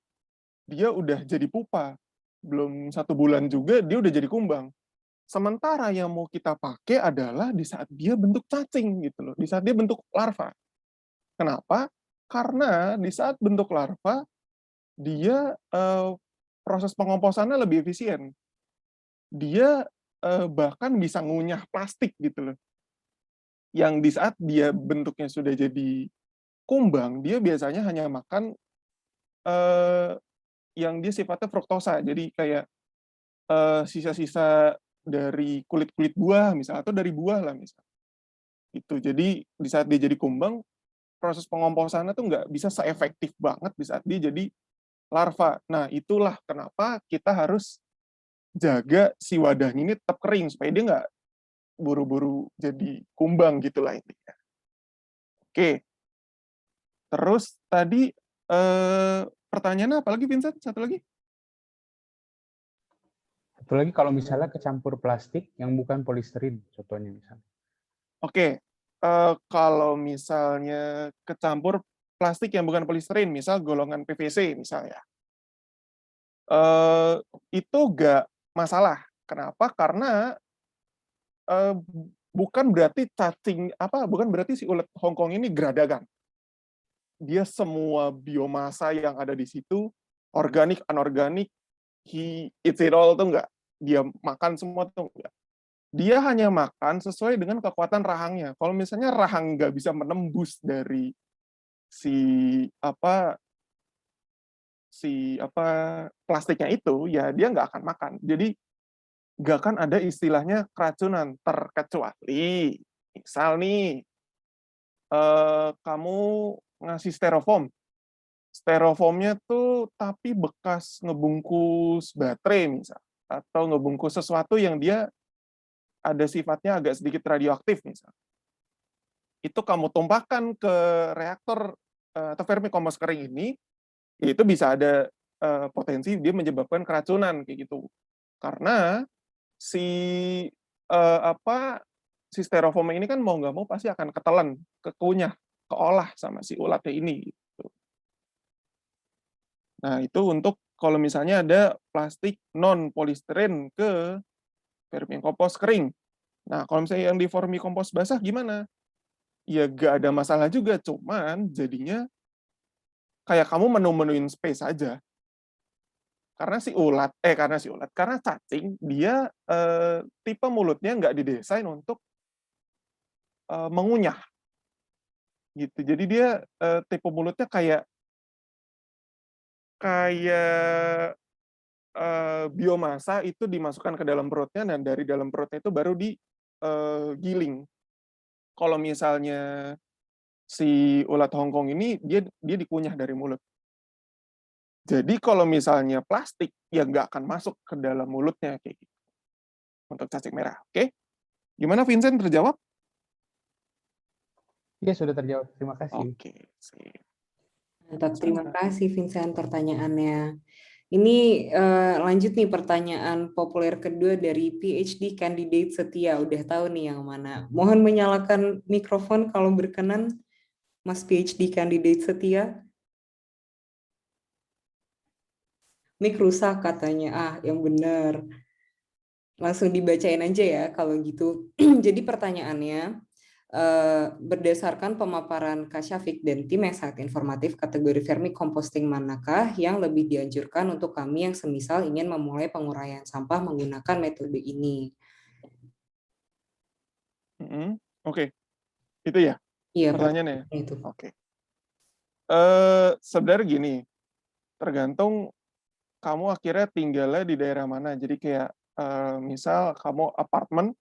dia udah jadi pupa. Belum 1 bulan juga, dia udah jadi kumbang. Sementara yang mau kita pakai adalah di saat dia bentuk cacing gitu loh, di saat dia bentuk larva. Kenapa? Karena di saat bentuk larva, dia proses pengomposannya lebih efisien. Dia bahkan bisa ngunyah plastik gitu loh. Yang di saat dia bentuknya sudah jadi kumbang, dia biasanya hanya makan yang dia sifatnya fruktosa. Jadi kayak sisa-sisa dari kulit-kulit buah misal, atau dari buah lah misal. Itu. Jadi di saat dia jadi kumbang, proses pengomposannya tuh nggak bisa seefektif banget di saat dia jadi larva. Nah, itulah kenapa kita harus jaga si wadahnya ini tetap kering supaya dia nggak buru-buru jadi kumbang gitulah intinya. Oke. Terus tadi pertanyaannya apa lagi, Vincent? Satu lagi? Satu lagi kalau misalnya kecampur plastik yang bukan polisterin, contohnya misalnya. Oke. Kalau misalnya kecampur plastik yang bukan polisterin, misal golongan PVC misalnya, itu nggak masalah. Kenapa? Karena bukan berarti bukan berarti si ulet Hongkong ini geradagan. Dia semua biomasa yang ada di situ, organik, anorganik, he eats it all tuh enggak. Dia makan semua tuh enggak. Dia hanya makan sesuai dengan kekuatan rahangnya. Kalau misalnya rahang nggak bisa menembus dari si plastiknya itu, ya dia nggak akan makan. Jadi nggak akan ada istilahnya keracunan, terkecuali misal nih kamu ngasih styrofoamnya tuh tapi bekas ngebungkus baterai misal, atau ngebungkus sesuatu yang dia ada sifatnya agak sedikit radioaktif misal. Itu kamu tumpahkan ke reaktor atau vermikompos kering ini, itu bisa ada potensi dia menyebabkan keracunan kayak gitu. Karena si si styrofoam ini kan mau nggak mau pasti akan ketelan, kekunyah, keolah sama si ulatnya ini. Gitu. Nah itu untuk kalau misalnya ada plastik non polistiren ke vermikompos kering. Nah kalau misalnya yang di vermikompos basah gimana? Ya nggak ada masalah juga, cuman jadinya kayak kamu menu-menuin space aja. Karena cacing dia tipe mulutnya nggak didesain untuk mengunyah gitu. Jadi dia tipe mulutnya kayak biomasa itu dimasukkan ke dalam perutnya dan dari dalam perutnya itu baru digiling. Kalau misalnya si ulat Hongkong ini dia dikunyah dari mulut. Jadi kalau misalnya plastik ya nggak akan masuk ke dalam mulutnya kayak gitu. Untuk cacing merah, oke? Gimana Vincent, terjawab? Iya, sudah terjawab. Terima kasih. Oke, sip. Mantap, terima kasih Vincent pertanyaannya. Ini lanjut nih pertanyaan populer kedua dari PhD candidate setia. Udah tahu nih yang mana. Mohon menyalakan mikrofon kalau berkenan, Mas PhD candidate setia. Mik rusak katanya. Yang benar. Langsung dibacain aja ya kalau gitu. Jadi pertanyaannya, berdasarkan pemaparan Kak Syafiq dan tim yang sangat informatif, kategori vermicomposting manakah yang lebih dianjurkan untuk kami yang semisal ingin memulai penguraian sampah menggunakan metode ini? Oke. Itu ya Iya, pertanyaannya. itu. Oke. Sebenarnya gini, tergantung kamu akhirnya tinggalnya di daerah mana. Jadi kayak misal kamu apartemen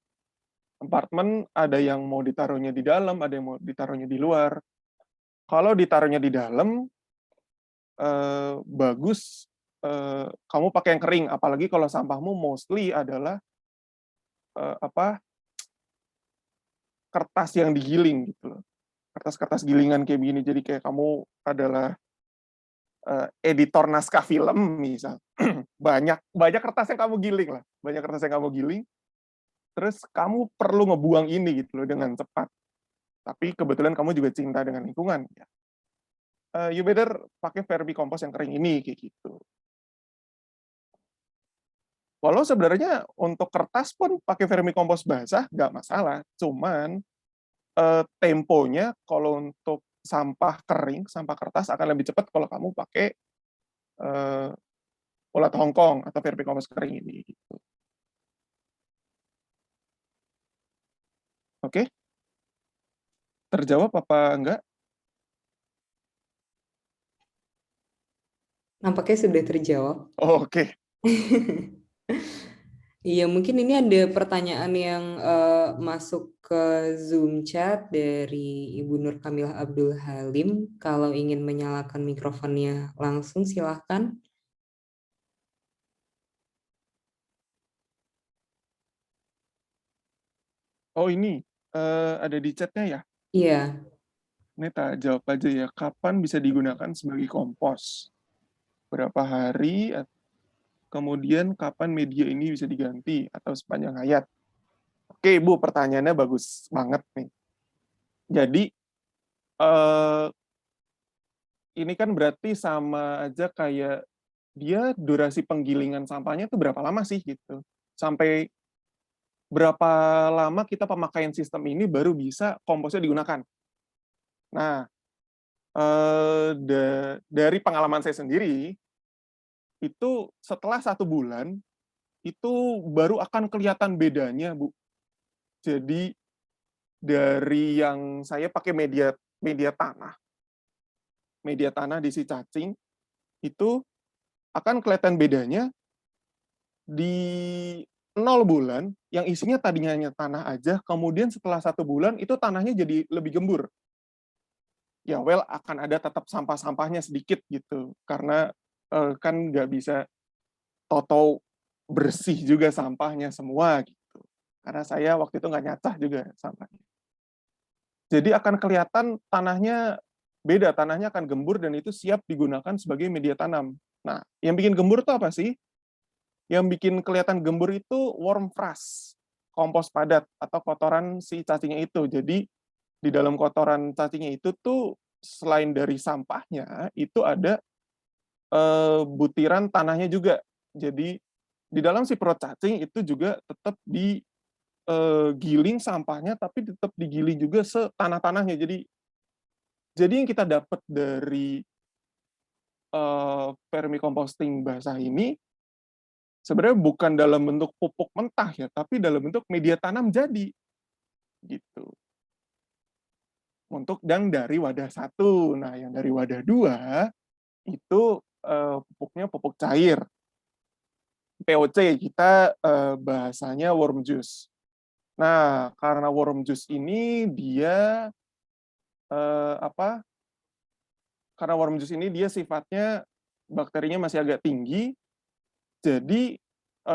ada yang mau ditaruhnya di dalam, ada yang mau ditaruhnya di luar. Kalau ditaruhnya di dalam, bagus kamu pakai yang kering, apalagi kalau sampahmu mostly adalah kertas yang digiling gitu loh. Kertas-kertas gilingan kayak begini. Jadi kayak kamu adalah editor naskah film misal. banyak kertas yang kamu giling lah. Banyak kertas yang kamu giling. Terus kamu perlu ngebuang ini gitu loh dengan cepat. Tapi kebetulan kamu juga cinta dengan lingkungan. Ya. You better pakai vermicompost yang kering ini kayak gitu. Walau sebenarnya untuk kertas pun pakai vermicompost basah nggak masalah. Cuman temponya kalau untuk sampah kering, sampah kertas akan lebih cepat kalau kamu pakai ulat Hongkong atau vermicompost kering ini. Gitu. Oke? Terjawab apa enggak? Nampaknya sudah terjawab. Oh, oke. Iya, mungkin ini ada pertanyaan yang masuk ke Zoom chat dari Ibu Nur Kamilah Abdul Halim. Kalau ingin menyalakan mikrofonnya langsung, silahkan. Oh, ini ada di chatnya ya? Iya. Ini tak jawab aja ya. Kapan bisa digunakan sebagai kompos? Berapa hari? Kemudian kapan media ini bisa diganti atau sepanjang hayat? Oke, Bu, pertanyaannya bagus banget nih. Jadi, ini kan berarti sama aja kayak dia durasi penggilingan sampahnya itu berapa lama sih gitu? Sampai berapa lama kita pemakaian sistem ini baru bisa komposnya digunakan? Nah, dari pengalaman saya sendiri, itu setelah 1 bulan, itu baru akan kelihatan bedanya, Bu. Jadi, dari yang saya pakai media tanah diisi cacing, itu akan kelihatan bedanya di 0 bulan, yang isinya tadinya hanya tanah aja, kemudian setelah 1 bulan, itu tanahnya jadi lebih gembur. Ya, well, akan ada tetap sampah-sampahnya sedikit gitu, karena kan nggak bisa toto bersih juga sampahnya semua gitu. Karena saya waktu itu nggak nyacah juga sampahnya. Jadi akan kelihatan tanahnya beda, tanahnya akan gembur dan itu siap digunakan sebagai media tanam. Nah, yang bikin gembur itu apa sih? Yang bikin kelihatan gembur itu worm frass, kompos padat atau kotoran si cacingnya itu. Jadi di dalam kotoran cacingnya itu tuh selain dari sampahnya, itu ada butiran tanahnya juga. Jadi di dalam si perut cacing itu juga tetap digiling sampahnya, tapi tetap digiling juga setanah-tanahnya. Jadi yang kita dapat dari vermicomposting basah ini sebenarnya bukan dalam bentuk pupuk mentah ya, tapi dalam bentuk media tanam jadi gitu. Untuk yang dari wadah 1. Nah, yang dari wadah 2 itu pupuknya pupuk cair. POC kita bahasanya worm juice. Nah, karena worm juice ini dia karena worm juice ini dia sifatnya bakterinya masih agak tinggi, jadi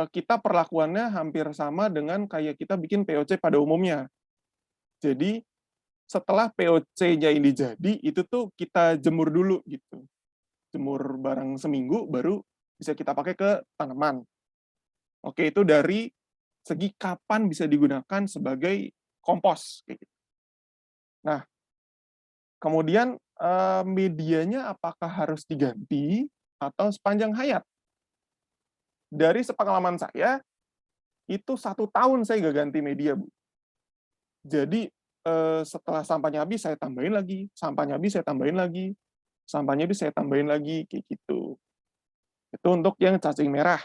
kita perlakuannya hampir sama dengan kayak kita bikin POC pada umumnya. Jadi setelah POC-nya ini jadi, itu tuh kita jemur dulu gitu. Jemur barang seminggu baru bisa kita pakai ke tanaman. Oke, itu dari segi kapan bisa digunakan sebagai kompos. Nah, kemudian medianya apakah harus diganti atau sepanjang hayat? Dari sepengalaman saya, itu 1 tahun saya nggak ganti media, Bu. Jadi setelah sampahnya habis, saya tambahin lagi, sampahnya habis, saya tambahin lagi, sampahnya habis, saya tambahin lagi, kayak gitu. Itu untuk yang cacing merah.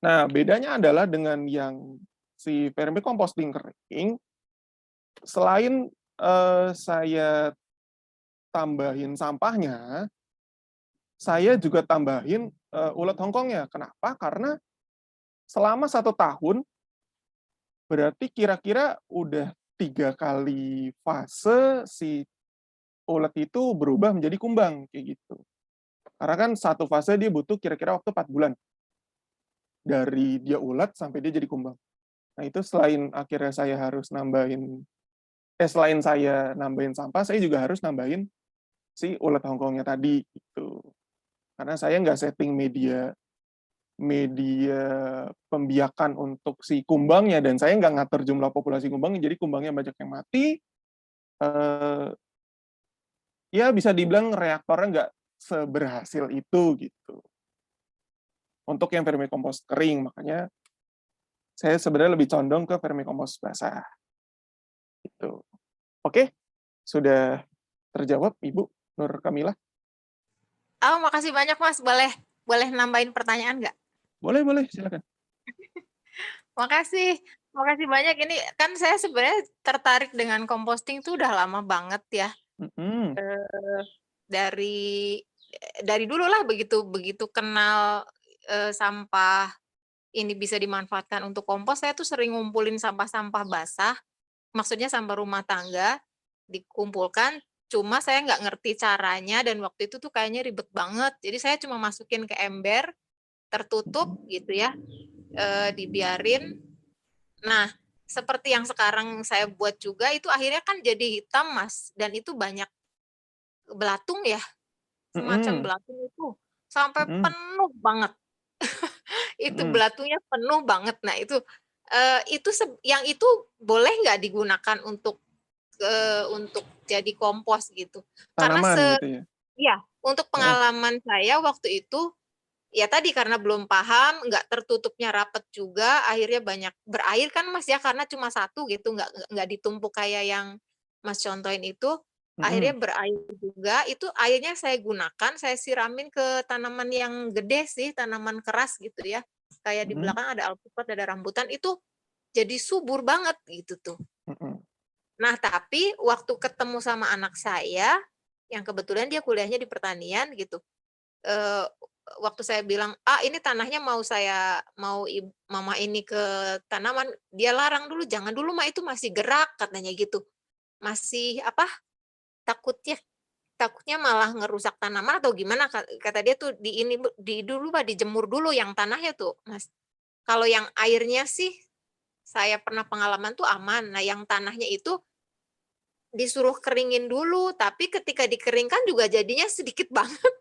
Nah, bedanya adalah dengan yang si vermicomposting kering, selain saya tambahin sampahnya, saya juga tambahin ulat hongkongnya. Kenapa? Karena selama 1 tahun, berarti kira-kira udah 3 kali fase si ulat itu berubah menjadi kumbang, kayak gitu. Karena kan satu fase dia butuh kira-kira waktu 4 bulan. Dari dia ulat sampai dia jadi kumbang. Nah itu selain akhirnya saya harus selain saya nambahin sampah, saya juga harus nambahin si ulat Hongkongnya tadi gitu. Karena saya nggak setting media pembiakan untuk si kumbangnya, dan saya nggak ngatur jumlah populasi kumbangnya, jadi kumbangnya banyak yang mati. Ya bisa dibilang reaktornya nggak seberhasil itu gitu. Untuk yang vermicompost kering, makanya saya sebenarnya lebih condong ke vermicompost basah. Gitu. Oke, sudah terjawab Ibu Nur Kamila? Oh, makasih banyak Mas. Boleh nambahin pertanyaan nggak? Boleh, silakan. Makasih banyak. Ini kan saya sebenarnya tertarik dengan composting tuh udah lama banget ya. Eh, dari dulu lah begitu kenal sampah ini bisa dimanfaatkan untuk kompos, saya tuh sering ngumpulin sampah-sampah basah, maksudnya sampah rumah tangga, dikumpulkan, cuma saya nggak ngerti caranya dan waktu itu tuh kayaknya ribet banget. Jadi saya cuma masukin ke ember, tertutup gitu ya, dibiarin. Nah, seperti yang sekarang saya buat juga itu akhirnya kan jadi hitam Mas, dan itu banyak belatung ya, semacam belatung itu sampai penuh banget. Itu belatungnya penuh banget. Nah itu yang itu boleh nggak digunakan untuk jadi kompos gitu? Karena Tanaman gitu ya? ya untuk pengalaman saya waktu itu ya tadi karena belum paham, nggak tertutupnya rapet juga, akhirnya banyak berair kan Mas ya, karena cuma satu gitu, nggak ditumpuk kayak yang Mas contohin itu, akhirnya berair juga, itu airnya saya gunakan, saya siramin ke tanaman yang gede sih, tanaman keras gitu ya, kayak di belakang ada alpukat, ada rambutan, itu jadi subur banget gitu tuh. Nah tapi waktu ketemu sama anak saya, yang kebetulan dia kuliahnya di pertanian gitu, waktu saya bilang, ini tanahnya mau mama ini ke tanaman, dia larang dulu, jangan dulu Ma, itu masih gerak katanya gitu. Masih takutnya malah ngerusak tanaman atau gimana, kata dia tuh dijemur dulu yang tanahnya tuh Mas. Kalau yang airnya sih saya pernah pengalaman tuh aman. Nah yang tanahnya itu disuruh keringin dulu, tapi ketika dikeringkan juga jadinya sedikit banget.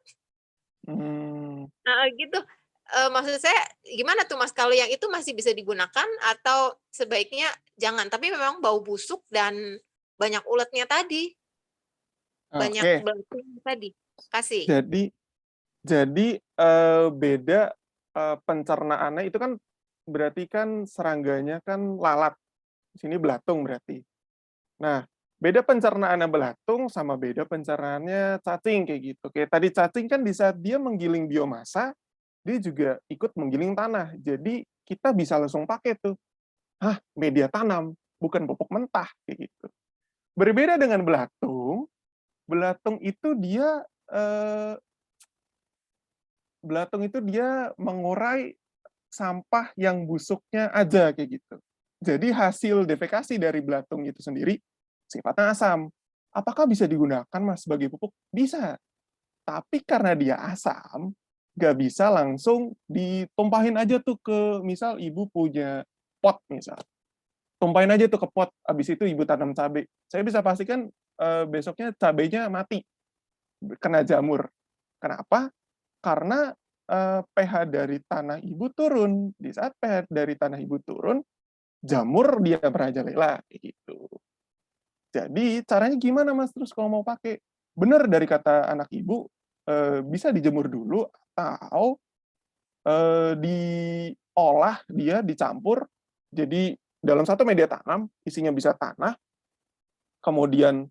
Gitu. Maksud saya gimana tuh Mas, kalau yang itu masih bisa digunakan atau sebaiknya jangan, tapi memang bau busuk dan banyak uletnya tadi. Banyak belatung tadi. Kasih. Jadi beda pencernaannya itu kan berarti kan serangganya kan lalat. Di sini belatung berarti. Nah, beda pencernaannya belatung sama beda pencernaannya cacing kayak gitu. Kayak tadi cacing kan di saat dia menggiling biomasa, dia juga ikut menggiling tanah. Jadi kita bisa langsung pakai tuh. Media tanam, bukan pupuk mentah kayak gitu. Berbeda dengan belatung itu dia mengurai sampah yang busuknya aja kayak gitu. Jadi hasil defekasi dari belatung itu sendiri sifatnya asam. Apakah bisa digunakan Mas sebagai pupuk? Bisa. Tapi karena dia asam, nggak bisa langsung ditumpahin aja tuh ke, misal ibu punya pot misal. Tumpahin aja tuh ke pot, habis itu ibu tanam cabai. Saya bisa pastikan besoknya cabainya mati, kena jamur. Kenapa? Karena pH dari tanah ibu turun. Di saat pH dari tanah ibu turun, jamur dia merajalela gitu. Jadi caranya gimana Mas terus kalau mau pakai? Benar dari kata anak ibu, bisa dijemur dulu atau diolah, dia dicampur jadi dalam satu media tanam, isinya bisa tanah, kemudian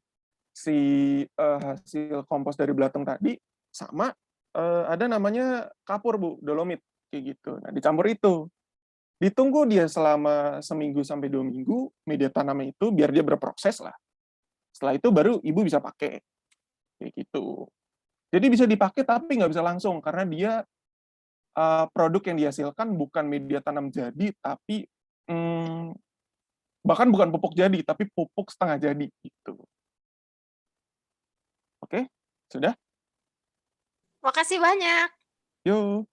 si hasil kompos dari belatung tadi sama ada namanya kapur Bu, dolomit kayak gitu. Nah, dicampur itu. Ditunggu dia selama 1-2 minggu media tanamnya itu biar dia berproses lah. Setelah itu baru ibu bisa pakai kayak gitu. Jadi bisa dipakai tapi nggak bisa langsung karena dia produk yang dihasilkan bukan media tanam jadi, tapi bahkan bukan pupuk jadi, tapi pupuk setengah jadi gitu. Oke, sudah? Makasih banyak. Yuk.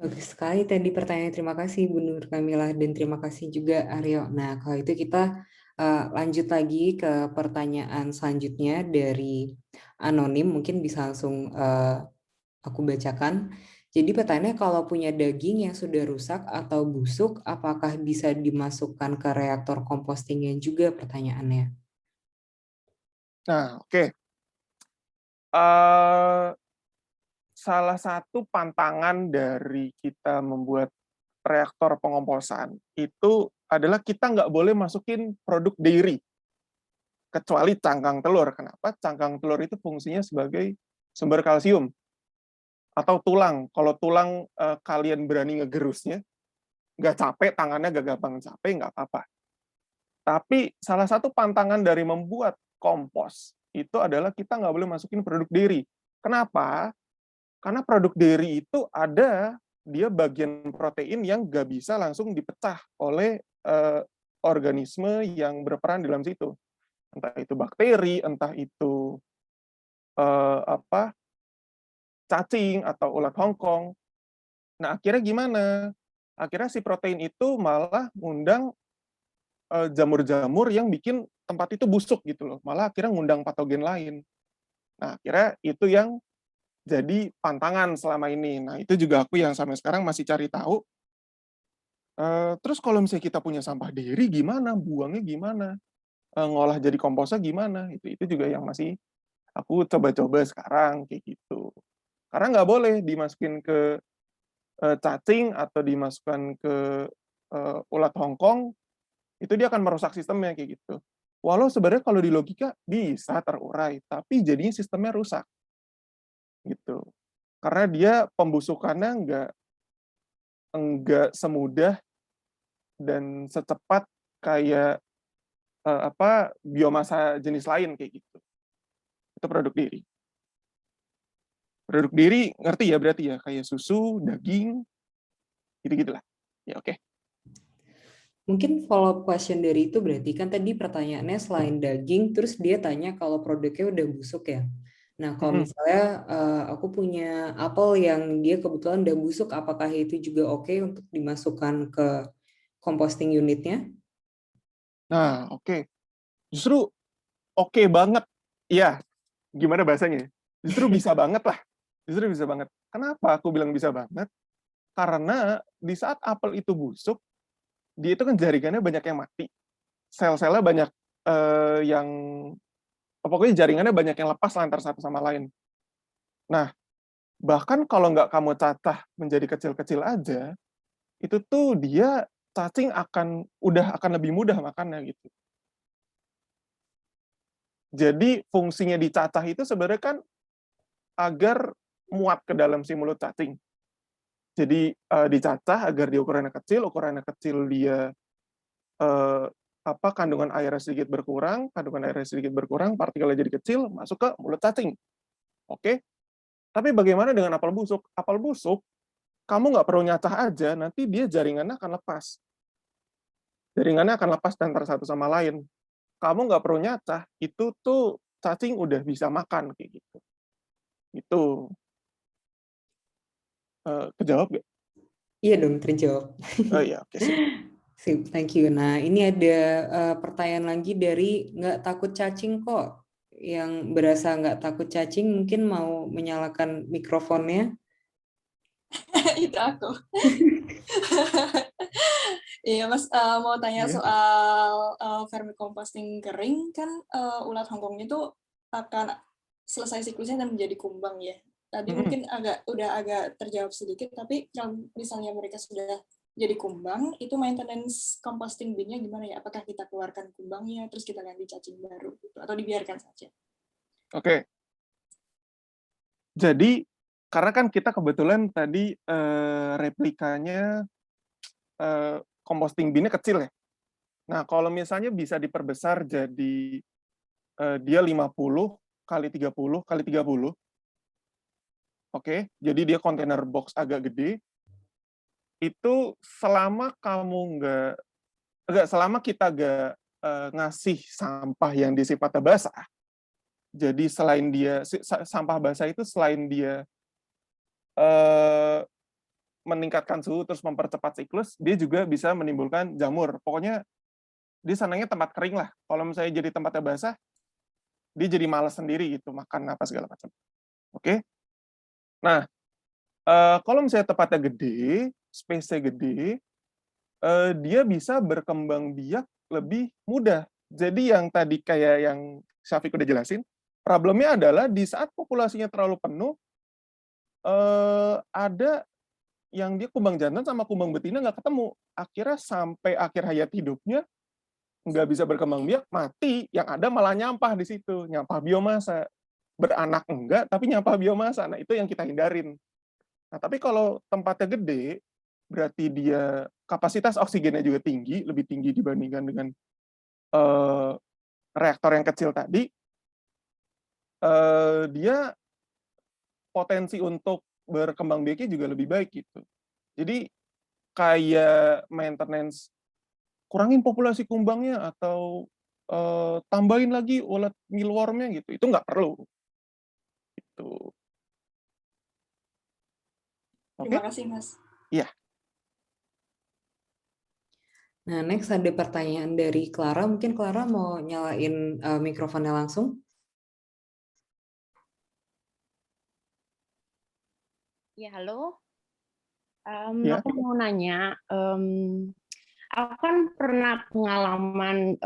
Bagus sekali tadi pertanyaan. Terima kasih Bu Nur Kamila dan terima kasih juga Aryo. Nah, kalau itu kita lanjut lagi ke pertanyaan selanjutnya dari anonim. Mungkin bisa langsung aku bacakan. Jadi pertanyaannya, kalau punya daging yang sudah rusak atau busuk, apakah bisa dimasukkan ke reaktor compostingnya juga, pertanyaannya? Nah, oke. Salah satu pantangan dari kita membuat reaktor pengomposan itu adalah kita nggak boleh masukin produk dairy, kecuali cangkang telur. Kenapa? Cangkang telur itu fungsinya sebagai sumber kalsium atau tulang. Kalau tulang kalian berani ngegerusnya, nggak capek, tangannya nggak gampang capek, nggak apa-apa. Tapi salah satu pantangan dari membuat kompos itu adalah kita nggak boleh masukin produk dairy. Kenapa? Karena produk dairy itu ada dia bagian protein yang nggak bisa langsung dipecah oleh organisme yang berperan di dalam situ. Entah itu bakteri, entah itu cacing atau ulat Hongkong. Nah, akhirnya gimana? Akhirnya si protein itu malah ngundang jamur-jamur yang bikin tempat itu busuk gitu loh. Malah akhirnya ngundang patogen lain. Nah, akhirnya itu yang jadi pantangan selama ini. Nah, itu juga aku yang sampai sekarang masih cari tahu. Terus kalau misalnya kita punya sampah dairy gimana? Buangnya gimana? Ngolah jadi komposnya gimana? Itu juga yang masih aku coba-coba sekarang kayak gitu. Karena nggak boleh dimasukin ke cacing atau dimasukkan ke ulat Hongkong, itu dia akan merusak sistemnya kayak gitu. Walau sebenarnya kalau di logika bisa terurai, tapi jadinya sistemnya rusak gitu. Karena dia pembusukannya nggak semudah dan secepat kayak biomasa jenis lain kayak gitu. Itu produk dairy. Produk dairy ngerti ya berarti ya, kayak susu, daging, gitu-gitulah. Ya oke. Mungkin follow up question dari itu berarti kan tadi pertanyaannya selain daging, terus dia tanya kalau produknya udah busuk ya. Nah, kalau misalnya aku punya apel yang dia kebetulan udah busuk, apakah itu juga oke untuk dimasukkan ke composting unitnya? Nah, oke. Justru oke banget. Iya, gimana bahasanya? Justru bisa banget lah. Justru bisa banget. Kenapa aku bilang bisa banget? Karena di saat apel itu busuk, dia itu kan jaringannya banyak yang mati. Sel-selnya banyak yang pokoknya jaringannya banyak yang lepas antara satu sama lain. Nah, bahkan kalau nggak kamu cacah menjadi kecil-kecil aja, itu tuh dia cacing akan lebih mudah makannya gitu. Jadi fungsinya dicacah itu sebenarnya kan agar muat ke dalam si mulut cacing. Jadi dicacah agar dia ukurannya kecil dia kandungan airnya sedikit berkurang, partikelnya jadi kecil, masuk ke mulut cacing. Oke? Tapi bagaimana dengan apel busuk? Apel busuk, kamu nggak perlu nyacah aja, nanti dia jaringannya akan lepas. Jaringannya akan lepas antara satu sama lain. Kamu nggak perlu nyacah, itu tuh cacing udah bisa makan, kayak gitu. Itu. Kejawab nggak? Iya dong, terjawab. Oh iya, oke sih. Sip, thank you. Nah, ini ada pertanyaan lagi dari nggak takut cacing kok. Yang berasa nggak takut cacing mungkin mau menyalakan mikrofonnya. Itu aku. Iya Mas, mau tanya Iya. soal vermicomposting kering kan ulat Hongkong itu akan selesai siklusnya dan menjadi kumbang ya. Tadi mungkin udah agak terjawab sedikit, tapi kalau misalnya mereka sudah jadi kumbang, itu maintenance composting bin-nya gimana ya? Apakah kita keluarkan kumbangnya, terus kita ganti cacing baru, gitu, atau dibiarkan saja? Oke. Jadi, karena kan kita kebetulan tadi replikanya composting bin-nya kecil ya. Nah, kalau misalnya bisa diperbesar jadi dia 50 kali 30 kali 30. Oke, jadi dia kontainer box agak gede. Itu selama selama kita nggak ngasih sampah yang sifatnya basah, Jadi selain dia sampah basah itu selain dia eh, meningkatkan suhu terus mempercepat siklus, dia juga bisa menimbulkan jamur. Pokoknya dia senangnya tempat kering lah. Kalau misalnya jadi tempatnya basah, dia jadi malas sendiri gitu makan apa segala macam. Oke. Nah, kalau misalnya tempatnya gede, space-nya gede, dia bisa berkembang biak lebih mudah. Jadi yang tadi kayak yang Syafiq udah jelasin, problemnya adalah di saat populasinya terlalu penuh, ada yang dia kumbang jantan sama kumbang betina nggak ketemu. Akhirnya sampai akhir hayat hidupnya nggak bisa berkembang biak, mati. Yang ada malah nyampah di situ, nyampah biomasa. Beranak enggak, tapi nyampah biomasa. Nah, itu yang kita hindarin. Nah, tapi kalau tempatnya gede, berarti dia kapasitas oksigennya juga tinggi, lebih tinggi dibandingkan dengan reaktor yang kecil tadi, dia potensi untuk berkembang biaknya juga lebih baik gitu. Jadi kayak maintenance, kurangin populasi kumbangnya atau tambahin lagi ulat mealwormnya gitu, itu nggak perlu. Gitu. Oke? Terima kasih, Mas. Iya. Nah, next ada pertanyaan dari Clara. Mungkin Clara mau nyalain mikrofonnya langsung. Ya, halo. Ya. Aku mau nanya, aku kan pernah pengalaman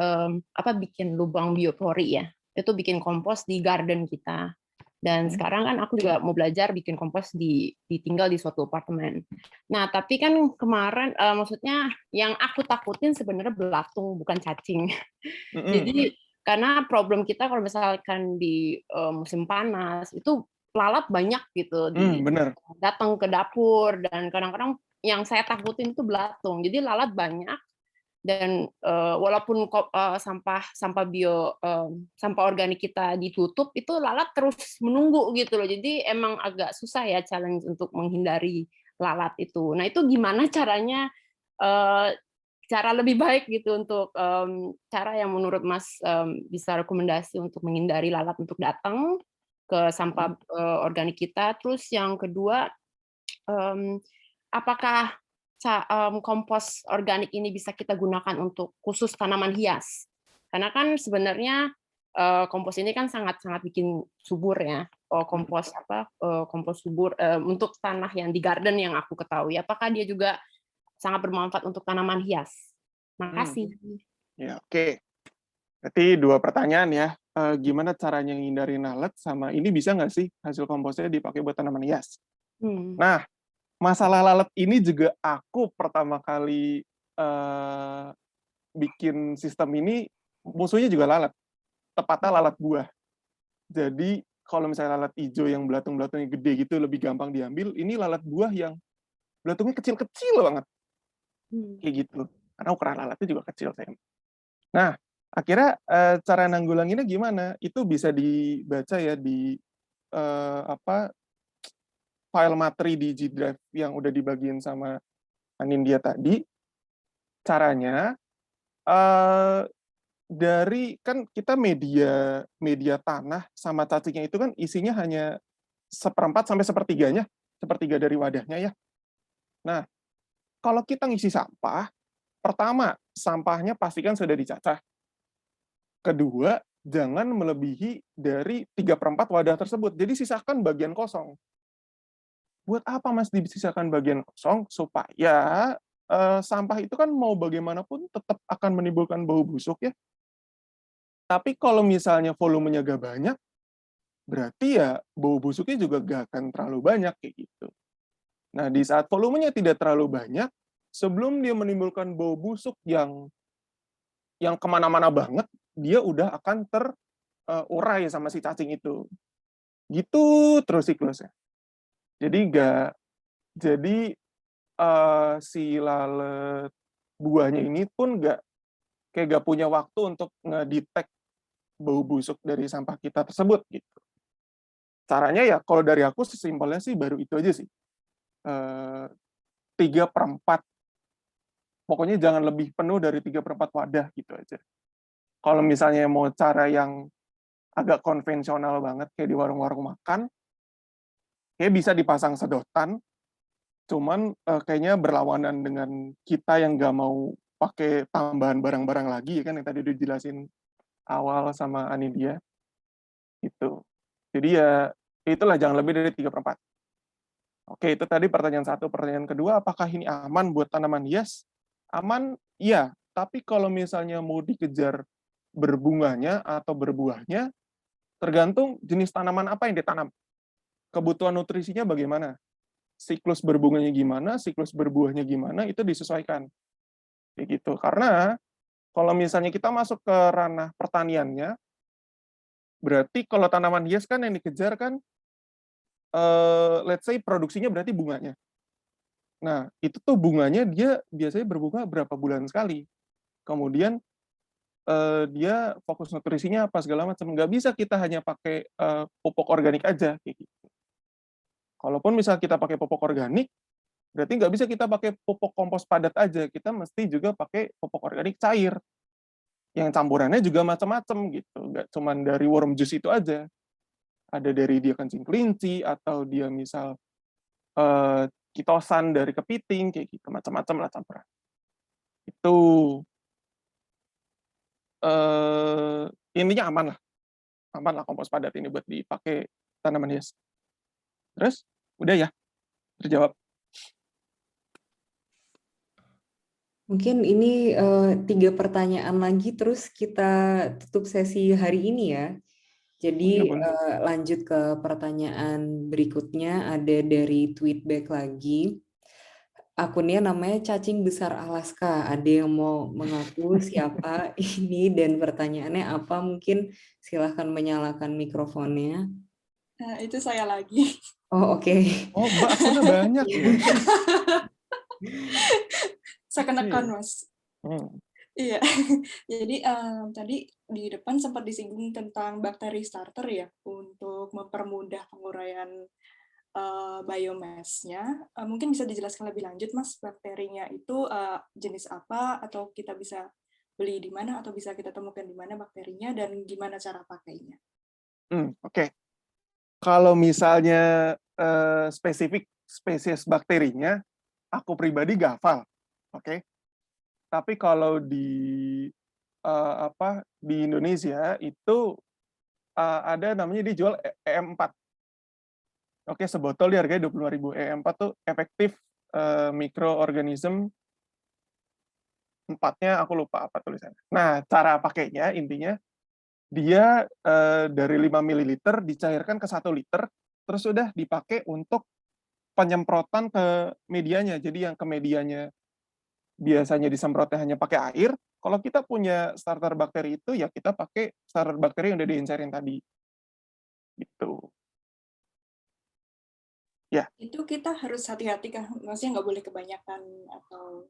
bikin lubang biopori ya. Itu bikin kompos di garden kita. Dan sekarang kan aku juga mau belajar bikin kompos ditinggal di suatu apartemen. Nah, tapi kan kemarin maksudnya yang aku takutin sebenarnya belatung bukan cacing. Jadi karena problem kita kalau misalkan di musim panas itu lalat banyak gitu Bener. datang ke dapur, dan kadang-kadang yang saya takutin itu belatung. Jadi lalat banyak, dan walaupun sampah organik kita ditutup, itu lalat terus menunggu gitu loh. Jadi emang agak susah ya challenge untuk menghindari lalat itu. Nah, itu gimana caranya, cara lebih baik gitu untuk cara yang menurut Mas bisa rekomendasi untuk menghindari lalat untuk datang ke sampah organik kita. Terus yang kedua, apakah kompos organik ini bisa kita gunakan untuk khusus tanaman hias? Karena kan sebenarnya kompos ini kan sangat-sangat bikin subur ya. Kompos subur untuk tanah yang di garden yang aku ketahui. Apakah dia juga sangat bermanfaat untuk tanaman hias? Makasih. Ya, oke. Berarti 2 pertanyaan ya. Gimana caranya ngindarin lalat, sama ini bisa nggak sih hasil komposnya dipakai buat tanaman hias? Nah, masalah lalat ini juga aku pertama kali bikin sistem ini, musuhnya juga lalat. Tepatnya lalat buah. Jadi kalau misalnya lalat hijau yang belatung-belatungnya gede gitu lebih gampang diambil, ini lalat buah yang belatungnya kecil-kecil banget. Kayak gitu. Karena ukuran lalatnya juga kecil. Nah, akhirnya cara nanggulanginnya gimana? Itu bisa dibaca ya di file materi di G Drive yang udah dibagiin sama Anindya tadi. Caranya dari kan kita media tanah sama cacingnya itu kan isinya hanya 1/4 sampai sepertiga dari wadahnya ya. Nah, kalau kita ngisi sampah, pertama, sampahnya pastikan sudah dicacah. Kedua, jangan melebihi dari 3/4 wadah tersebut. Jadi sisakan bagian kosong. Buat apa Mas disisakan bagian kosong? Supaya sampah itu kan mau bagaimanapun tetap akan menimbulkan bau busuk ya. Tapi kalau misalnya volumenya gak banyak, berarti ya bau busuknya juga gak akan terlalu banyak kayak gitu. Nah, di saat volumenya tidak terlalu banyak, sebelum dia menimbulkan bau busuk yang kemana-mana banget, dia udah akan terurai sama si cacing itu. Gitu terus siklusnya. Jadi si lalat buahnya ini pun kayak gak punya waktu untuk ngedetect bau busuk dari sampah kita tersebut gitu. Caranya ya kalau dari aku sesimpelnya sih baru itu aja sih. 3/4. Pokoknya jangan lebih penuh dari 3/4 wadah gitu aja. Kalau misalnya mau cara yang agak konvensional banget kayak di warung-warung makan, kayak bisa dipasang sedotan, cuman kayaknya berlawanan dengan kita yang nggak mau pakai tambahan barang-barang lagi, kan yang tadi udah dijelasin awal sama Anidia itu. Jadi ya itulah, jangan lebih dari 3/4. Oke, itu tadi pertanyaan satu. Pertanyaan kedua, apakah ini aman buat tanaman hias? Aman, iya. Tapi kalau misalnya mau dikejar berbunganya atau berbuahnya, tergantung jenis tanaman apa yang ditanam. Kebutuhan nutrisinya bagaimana? Siklus berbunganya gimana, siklus berbuahnya gimana, itu disesuaikan. Kayak gitu. Karena kalau misalnya kita masuk ke ranah pertaniannya, berarti kalau tanaman hias kan yang dikejar kan, let's say produksinya berarti bunganya. Nah, itu tuh bunganya dia biasanya berbunga berapa bulan sekali. Kemudian dia fokus nutrisinya apa segala macam. Nggak bisa kita hanya pakai pupuk organik aja kayak gitu. Kalaupun misal kita pakai pupuk organik, berarti nggak bisa kita pakai pupuk kompos padat aja. Kita mesti juga pakai pupuk organik cair. Yang campurannya juga macam-macam gitu. Nggak cuma dari worm juice itu aja. Ada dari dia kencing kelinci, atau dia misal kitosan dari kepiting, kayak gitu. Macam-macam lah campuran. Itu intinya aman lah kompos padat ini buat dipakai tanaman hias. Terus udah ya, terjawab. Mungkin ini 3 pertanyaan lagi, terus kita tutup sesi hari ini ya. Jadi lanjut ke pertanyaan berikutnya, ada dari tweetback lagi. Akunnya namanya Cacing Besar Alaska. Ada yang mau mengaku siapa ini dan pertanyaannya apa? Mungkin silahkan menyalakan mikrofonnya. Itu saya lagi. Oh, oke. Oh, Mbak, akunnya banyak ya. Seakan-akan, Mas. Iya. Jadi tadi di depan sempat disinggung tentang bakteri starter ya, untuk mempermudah penguraian biomass-nya. Mungkin bisa dijelaskan lebih lanjut, Mas, bakterinya itu jenis apa, atau kita bisa beli di mana, atau bisa kita temukan di mana bakterinya, dan gimana cara pakainya? Oke. Kalau misalnya spesifik spesies bakterinya, aku pribadi nggak hafal. Oke. Tapi kalau di di Indonesia itu ada namanya dijual EM4. Oke, sebotol di harganya 25.000. EM4 tuh efektif mikroorganisme, 4-nya aku lupa apa tulisannya. Nah, cara pakainya intinya dia dari 5 ml dicairkan ke 1 liter, terus udah dipakai untuk penyemprotan ke medianya. Jadi yang ke medianya biasanya disemprotnya hanya pakai air. Kalau kita punya starter bakteri itu, ya kita pakai starter bakteri yang udah diencerin tadi. Gitu. Ya. Itu kita harus hati-hati kan? Maksudnya nggak boleh kebanyakan, atau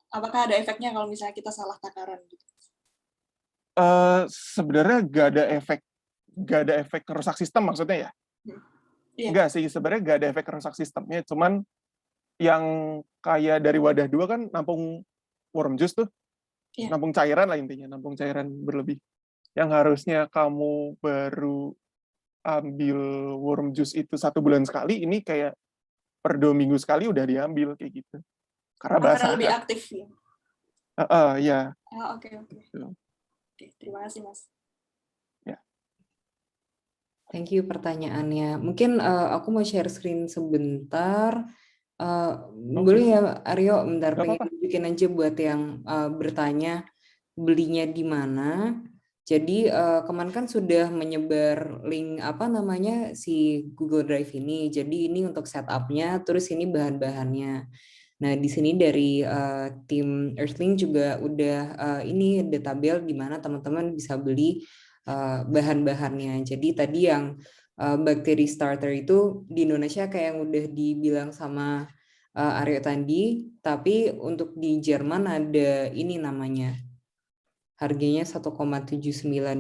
apakah ada efeknya kalau misalnya kita salah takaran gitu? Sebenarnya nggak ada efek kerusak sistem maksudnya ya? Enggak sih, sebenarnya nggak ada efek kerusak sistemnya. Cuman yang kayak dari wadah 2 kan nampung worm juice tuh, nampung cairan lah intinya, nampung cairan berlebih. Yang harusnya kamu baru ambil worm juice itu 1 bulan sekali, ini kayak per 2 minggu sekali udah diambil kayak gitu. Karena basah. Karena lebih aktif ya? Iya. Oke. Terima kasih, Mas. Ya. Thank you pertanyaannya. Mungkin aku mau share screen sebentar. Boleh ya Aryo, bentar, pengen tunjukin aja buat yang bertanya belinya di mana. Jadi kemarin kan sudah menyebar link si Google Drive ini. Jadi ini untuk setupnya, terus ini bahan-bahannya. Nah di sini dari tim Earthling juga udah ini ada tabel di mana teman-teman bisa beli bahan-bahannya. Jadi tadi yang bakteri starter itu di Indonesia kayak yang udah dibilang sama Aryo tadi, tapi untuk di Jerman ada ini namanya. Harganya 1,79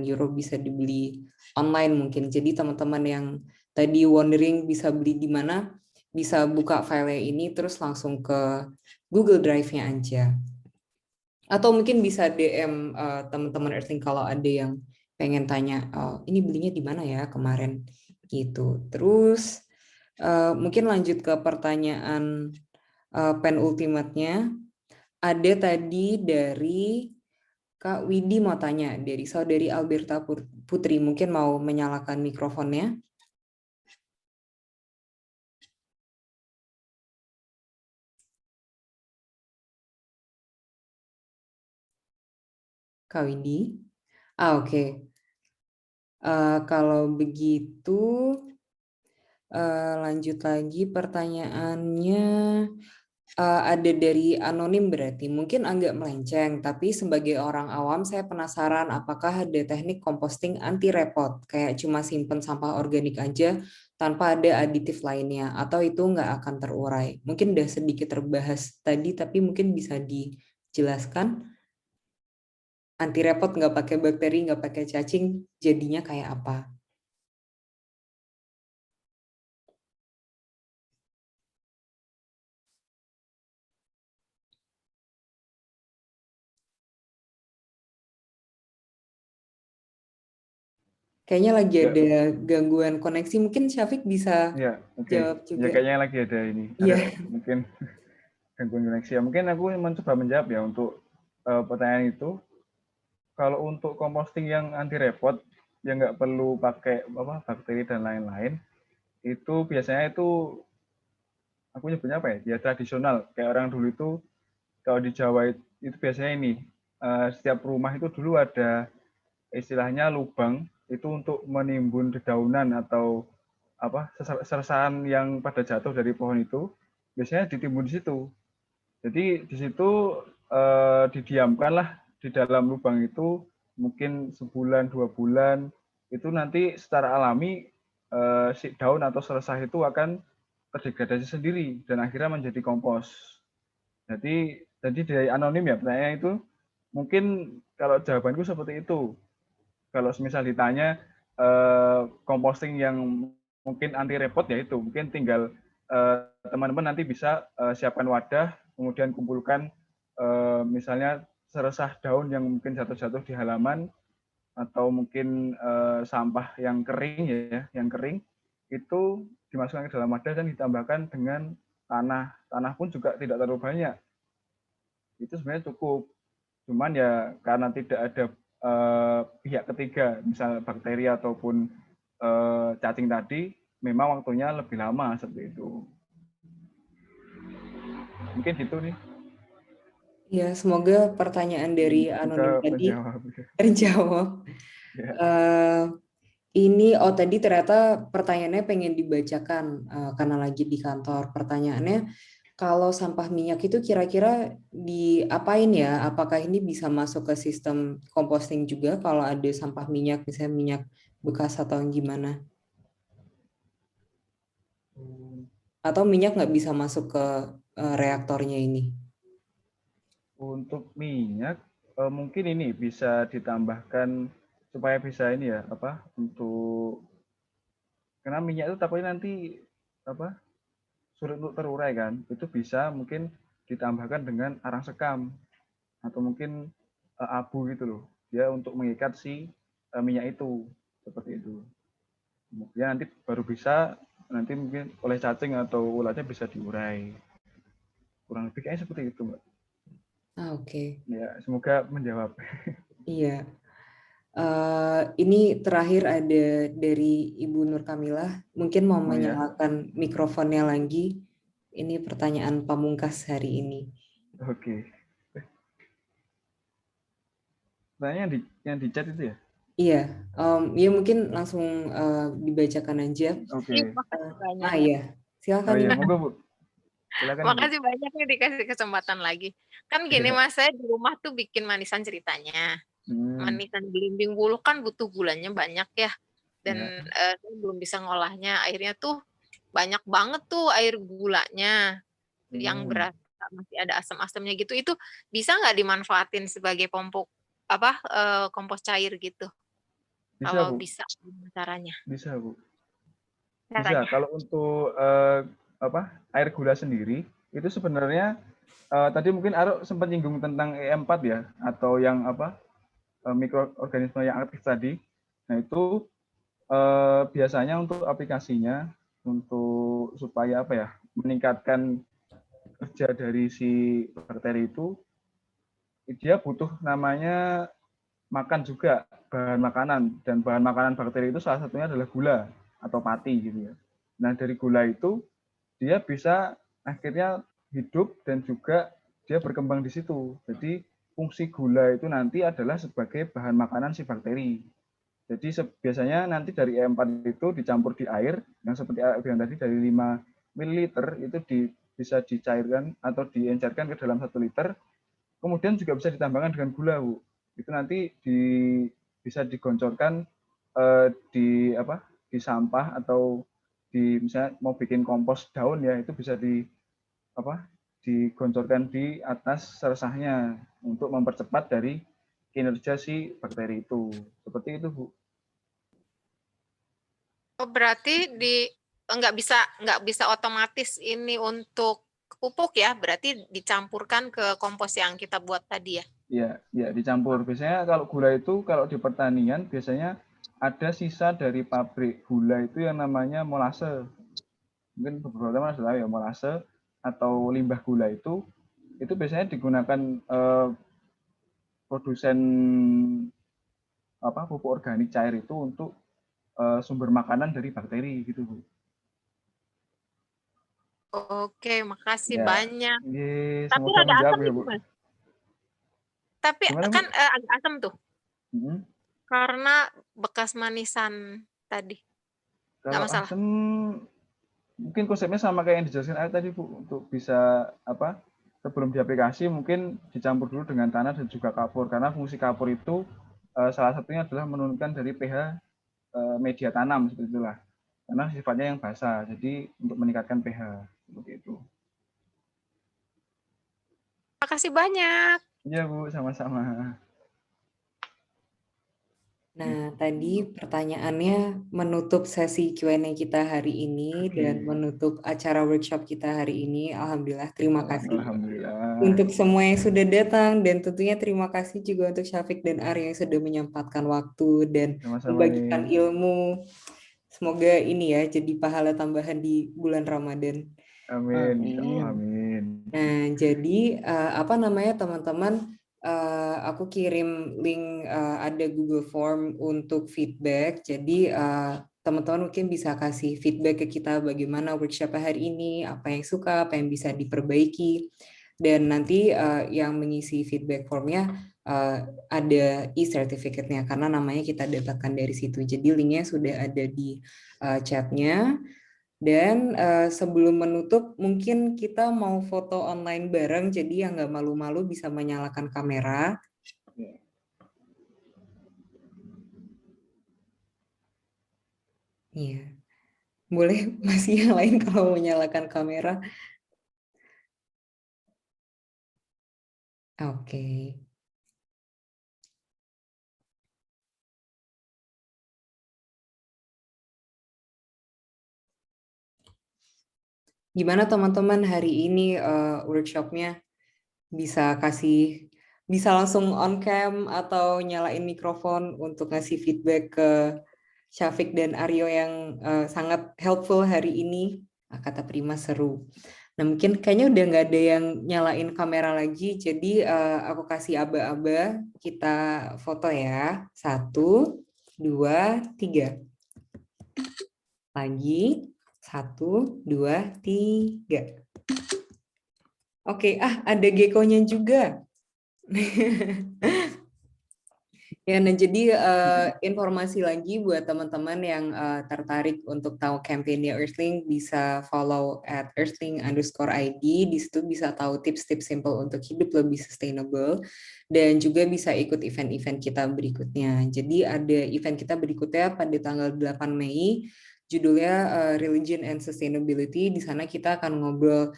euro, bisa dibeli online mungkin. Jadi teman-teman yang tadi wondering bisa beli di mana, bisa buka file ini terus langsung ke Google Drive-nya aja. Atau mungkin bisa DM teman-teman Earthling kalau ada yang pengen tanya, oh, ini belinya di mana ya kemarin gitu. Terus mungkin lanjut ke pertanyaan penultimatnya. Ada tadi dari Kak Widi mau tanya, dari saudari Alberta Putri, mungkin mau menyalakan mikrofonnya. Kak Widi? Oke. Kalau begitu, lanjut lagi pertanyaannya. Ada dari anonim berarti, mungkin agak melenceng, tapi sebagai orang awam saya penasaran apakah ada teknik composting anti repot, kayak cuma simpen sampah organik aja tanpa ada aditif lainnya, atau itu nggak akan terurai. Mungkin udah sedikit terbahas tadi, tapi mungkin bisa dijelaskan. Anti repot nggak pakai bakteri, nggak pakai cacing, jadinya kayak apa? Kayaknya lagi ada gangguan koneksi. Mungkin Syafiq bisa jawab juga. Ya kayaknya lagi ada ini. Ada mungkin gangguan koneksi. Ya, mungkin aku mencoba menjawab ya untuk pertanyaan itu. Kalau untuk composting yang anti repot, yang nggak perlu pakai bakteri dan lain-lain, itu biasanya itu aku nyebutnya apa ya? Ya tradisional. Kayak orang dulu itu kalau di Jawa itu biasanya ini setiap rumah itu dulu ada istilahnya lubang itu untuk menimbun dedaunan atau sersahan yang pada jatuh dari pohon itu biasanya ditimbun di situ. Jadi di situ didiamkanlah di dalam lubang itu mungkin sebulan 2 bulan, itu nanti secara alami si daun atau sersah itu akan terdegradasi sendiri dan akhirnya menjadi kompos. Jadi dari anonim ya pertanyaan itu, mungkin kalau jawabanku seperti itu. Kalau misal ditanya composting yang mungkin anti repot ya itu, mungkin tinggal teman-teman nanti bisa siapkan wadah, kemudian kumpulkan misalnya seresah daun yang mungkin jatuh-jatuh di halaman, atau mungkin sampah yang kering ya, yang kering itu dimasukkan ke dalam wadah dan ditambahkan dengan tanah. Tanah pun juga tidak terlalu banyak. Itu sebenarnya cukup. Cuman ya karena tidak ada pihak ketiga, misal bakteri ataupun cacing tadi, memang waktunya lebih lama seperti itu. Mungkin gitu nih. Ya, semoga pertanyaan dari anonim tadi terjawab. Ini tadi ternyata pertanyaannya pengen dibacakan karena lagi di kantor. Pertanyaannya, kalau sampah minyak itu kira-kira diapain ya? Apakah ini bisa masuk ke sistem composting juga kalau ada sampah minyak, misalnya minyak bekas atau gimana? Atau minyak nggak bisa masuk ke reaktornya ini? Untuk minyak mungkin ini bisa ditambahkan supaya bisa ini ya untuk, karena minyak itu takutnya nanti sulit untuk terurai kan, itu bisa mungkin ditambahkan dengan arang sekam atau mungkin abu gitu loh, dia untuk mengikat si minyak itu seperti itu. Kemudian nanti baru bisa nanti mungkin oleh cacing atau ulatnya bisa diurai. Kurang lebih kayaknya seperti itu, Mbak. Oke. Ya, semoga menjawab. Iya. Ini terakhir ada dari Ibu Nur Kamilah. Mungkin mau menyalakan mikrofonnya lagi. Ini pertanyaan pamungkas hari ini. Oke. Pertanyaan yang di chat itu ya? Iya. Ya mungkin langsung dibacakan aja. Oke. Makasih banyak. Iya. Silakan. Iya, monggo, Bu. Silakan, makasih banyak nih dikasih kesempatan lagi. Kan gini Mas, saya di rumah tuh bikin manisan ceritanya. Manisan belimbing bulu kan butuh gulanya banyak ya. Dan saya belum bisa ngolahnya. Akhirnya tuh banyak banget tuh air gulanya. Yang berasa masih ada asam-asamnya gitu. Itu bisa nggak dimanfaatin sebagai kompos cair gitu? Bisa, kalau Bu. bisa caranya. Bisa, Bu. Caranya. Bisa. Kalau untuk air gula sendiri itu sebenarnya tadi mungkin Aro sempat nyinggung tentang E4 ya, atau yang mikroorganisme yang aktif tadi. Nah itu biasanya untuk aplikasinya untuk supaya apa ya, meningkatkan kerja dari si bakteri itu, dia butuh namanya makan juga bahan makanan, dan bahan makanan bakteri itu salah satunya adalah gula atau pati gitu ya. Nah dari gula itu dia bisa akhirnya hidup dan juga dia berkembang di situ. Jadi fungsi gula itu nanti adalah sebagai bahan makanan si bakteri. Jadi biasanya nanti dari E4 itu dicampur di air, yang seperti aku bilang tadi dari 5 ml itu bisa dicairkan atau diencerkan ke dalam 1 liter. Kemudian juga bisa ditambahkan dengan gula, Bu. Itu nanti bisa digoncorkan di sampah atau misalnya mau bikin kompos daun ya, itu bisa digoncorkan di atas seresahnya untuk mempercepat dari kinerja si bakteri itu. Seperti itu, Bu. Oh, berarti nggak bisa otomatis ini untuk pupuk ya, berarti dicampurkan ke kompos yang kita buat tadi ya? Iya, dicampur. Biasanya kalau gula itu kalau di pertanian biasanya ada sisa dari pabrik gula itu yang namanya molase. Mungkin beberapa teman sudah tahu ya, molase atau limbah gula itu biasanya digunakan produsen pupuk organik cair itu untuk sumber makanan dari bakteri gitu, Bu. Oke, makasih Ya. banyak. Yes, Tapi semoga ada menjawab asam ya, itu, Bu. Mas. Tapi Gimana, Bu? kan agak asam tuh. Hmm. Karena bekas manisan tadi. Nggak Kalau masalah. asam mungkin konsepnya sama kayak yang dijelaskan Ayu tadi, Bu. Untuk bisa sebelum diaplikasi mungkin dicampur dulu dengan tanah dan juga kapur, karena fungsi kapur itu salah satunya adalah menurunkan dari pH media tanam, seperti itulah. Karena sifatnya yang basah, jadi untuk meningkatkan pH seperti itu. Makasih banyak. Iya, Bu, sama-sama. Nah, tadi pertanyaannya menutup sesi Q&A kita hari ini dan menutup acara workshop kita hari ini. Alhamdulillah, terima kasih Alhamdulillah. untuk semua yang sudah datang, dan tentunya terima kasih juga untuk Syafiq dan Arya yang sudah menyempatkan waktu dan membagikan ilmu. Semoga ini ya jadi pahala tambahan di bulan Ramadan. Amin. Amin. Nah, jadi teman-teman, aku kirim link, ada Google Form untuk feedback. Jadi teman-teman mungkin bisa kasih feedback ke kita bagaimana workshop hari ini, apa yang suka, apa yang bisa diperbaiki. Dan nanti yang mengisi feedback formnya ada e-certificate-nya karena namanya kita dapatkan dari situ. Jadi linknya sudah ada di chatnya. Dan sebelum menutup, mungkin kita mau foto online bareng, jadi yang nggak malu-malu bisa menyalakan kamera. Iya, boleh masih yang lain kalau menyalakan kamera. Oke. Gimana teman-teman hari ini workshopnya? Bisa langsung on cam atau nyalain mikrofon untuk ngasih feedback ke Syafiq dan Aryo yang sangat helpful hari ini. Kata Prima seru. Nah mungkin kayaknya udah nggak ada yang nyalain kamera lagi, jadi aku kasih aba-aba, kita foto ya. 1, 2, 3. Lagi. 1, 2, 3. Oke, ada Gecko-nya juga. Ya, nah jadi informasi lagi buat teman-teman yang tertarik untuk tahu kampanye Earthling, bisa follow @earthling_id. Di situ bisa tahu tips-tips simple untuk hidup lebih sustainable, dan juga bisa ikut event-event kita berikutnya. Jadi ada event kita berikutnya pada tanggal 8 Mei, judulnya Religion and Sustainability. Di sana kita akan ngobrol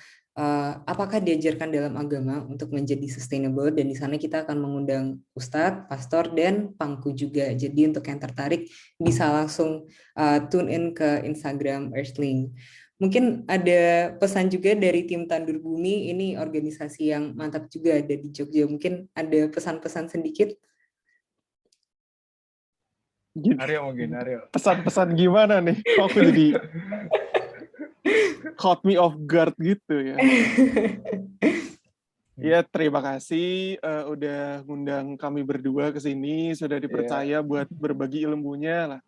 apakah diajarkan dalam agama untuk menjadi sustainable, dan di sana kita akan mengundang ustadz, pastor, dan pangku juga. Jadi untuk yang tertarik bisa langsung tune in ke Instagram Earthling. Mungkin ada pesan juga dari tim Tandur Bumi, ini organisasi yang mantap juga ada di Jogja. Mungkin ada pesan-pesan sedikit. Aryo mungkin, Aryo. Pesan-pesan gimana nih? Kok aku jadi caught me off guard gitu ya. Ya, terima kasih udah ngundang kami berdua ke sini, sudah dipercaya buat berbagi ilmunya lah.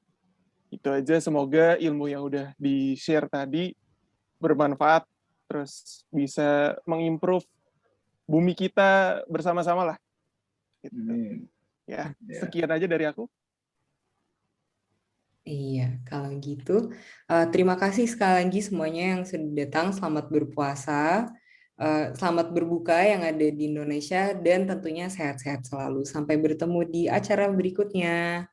Itu aja, semoga ilmu yang udah di-share tadi bermanfaat, terus bisa mengimprove bumi kita bersama-sama lah. Gitu. Ya, sekian aja dari aku. Iya, kalau gitu terima kasih sekali lagi semuanya yang sudah datang. Selamat berpuasa, selamat berbuka yang ada di Indonesia, dan tentunya sehat-sehat selalu. Sampai bertemu di acara berikutnya.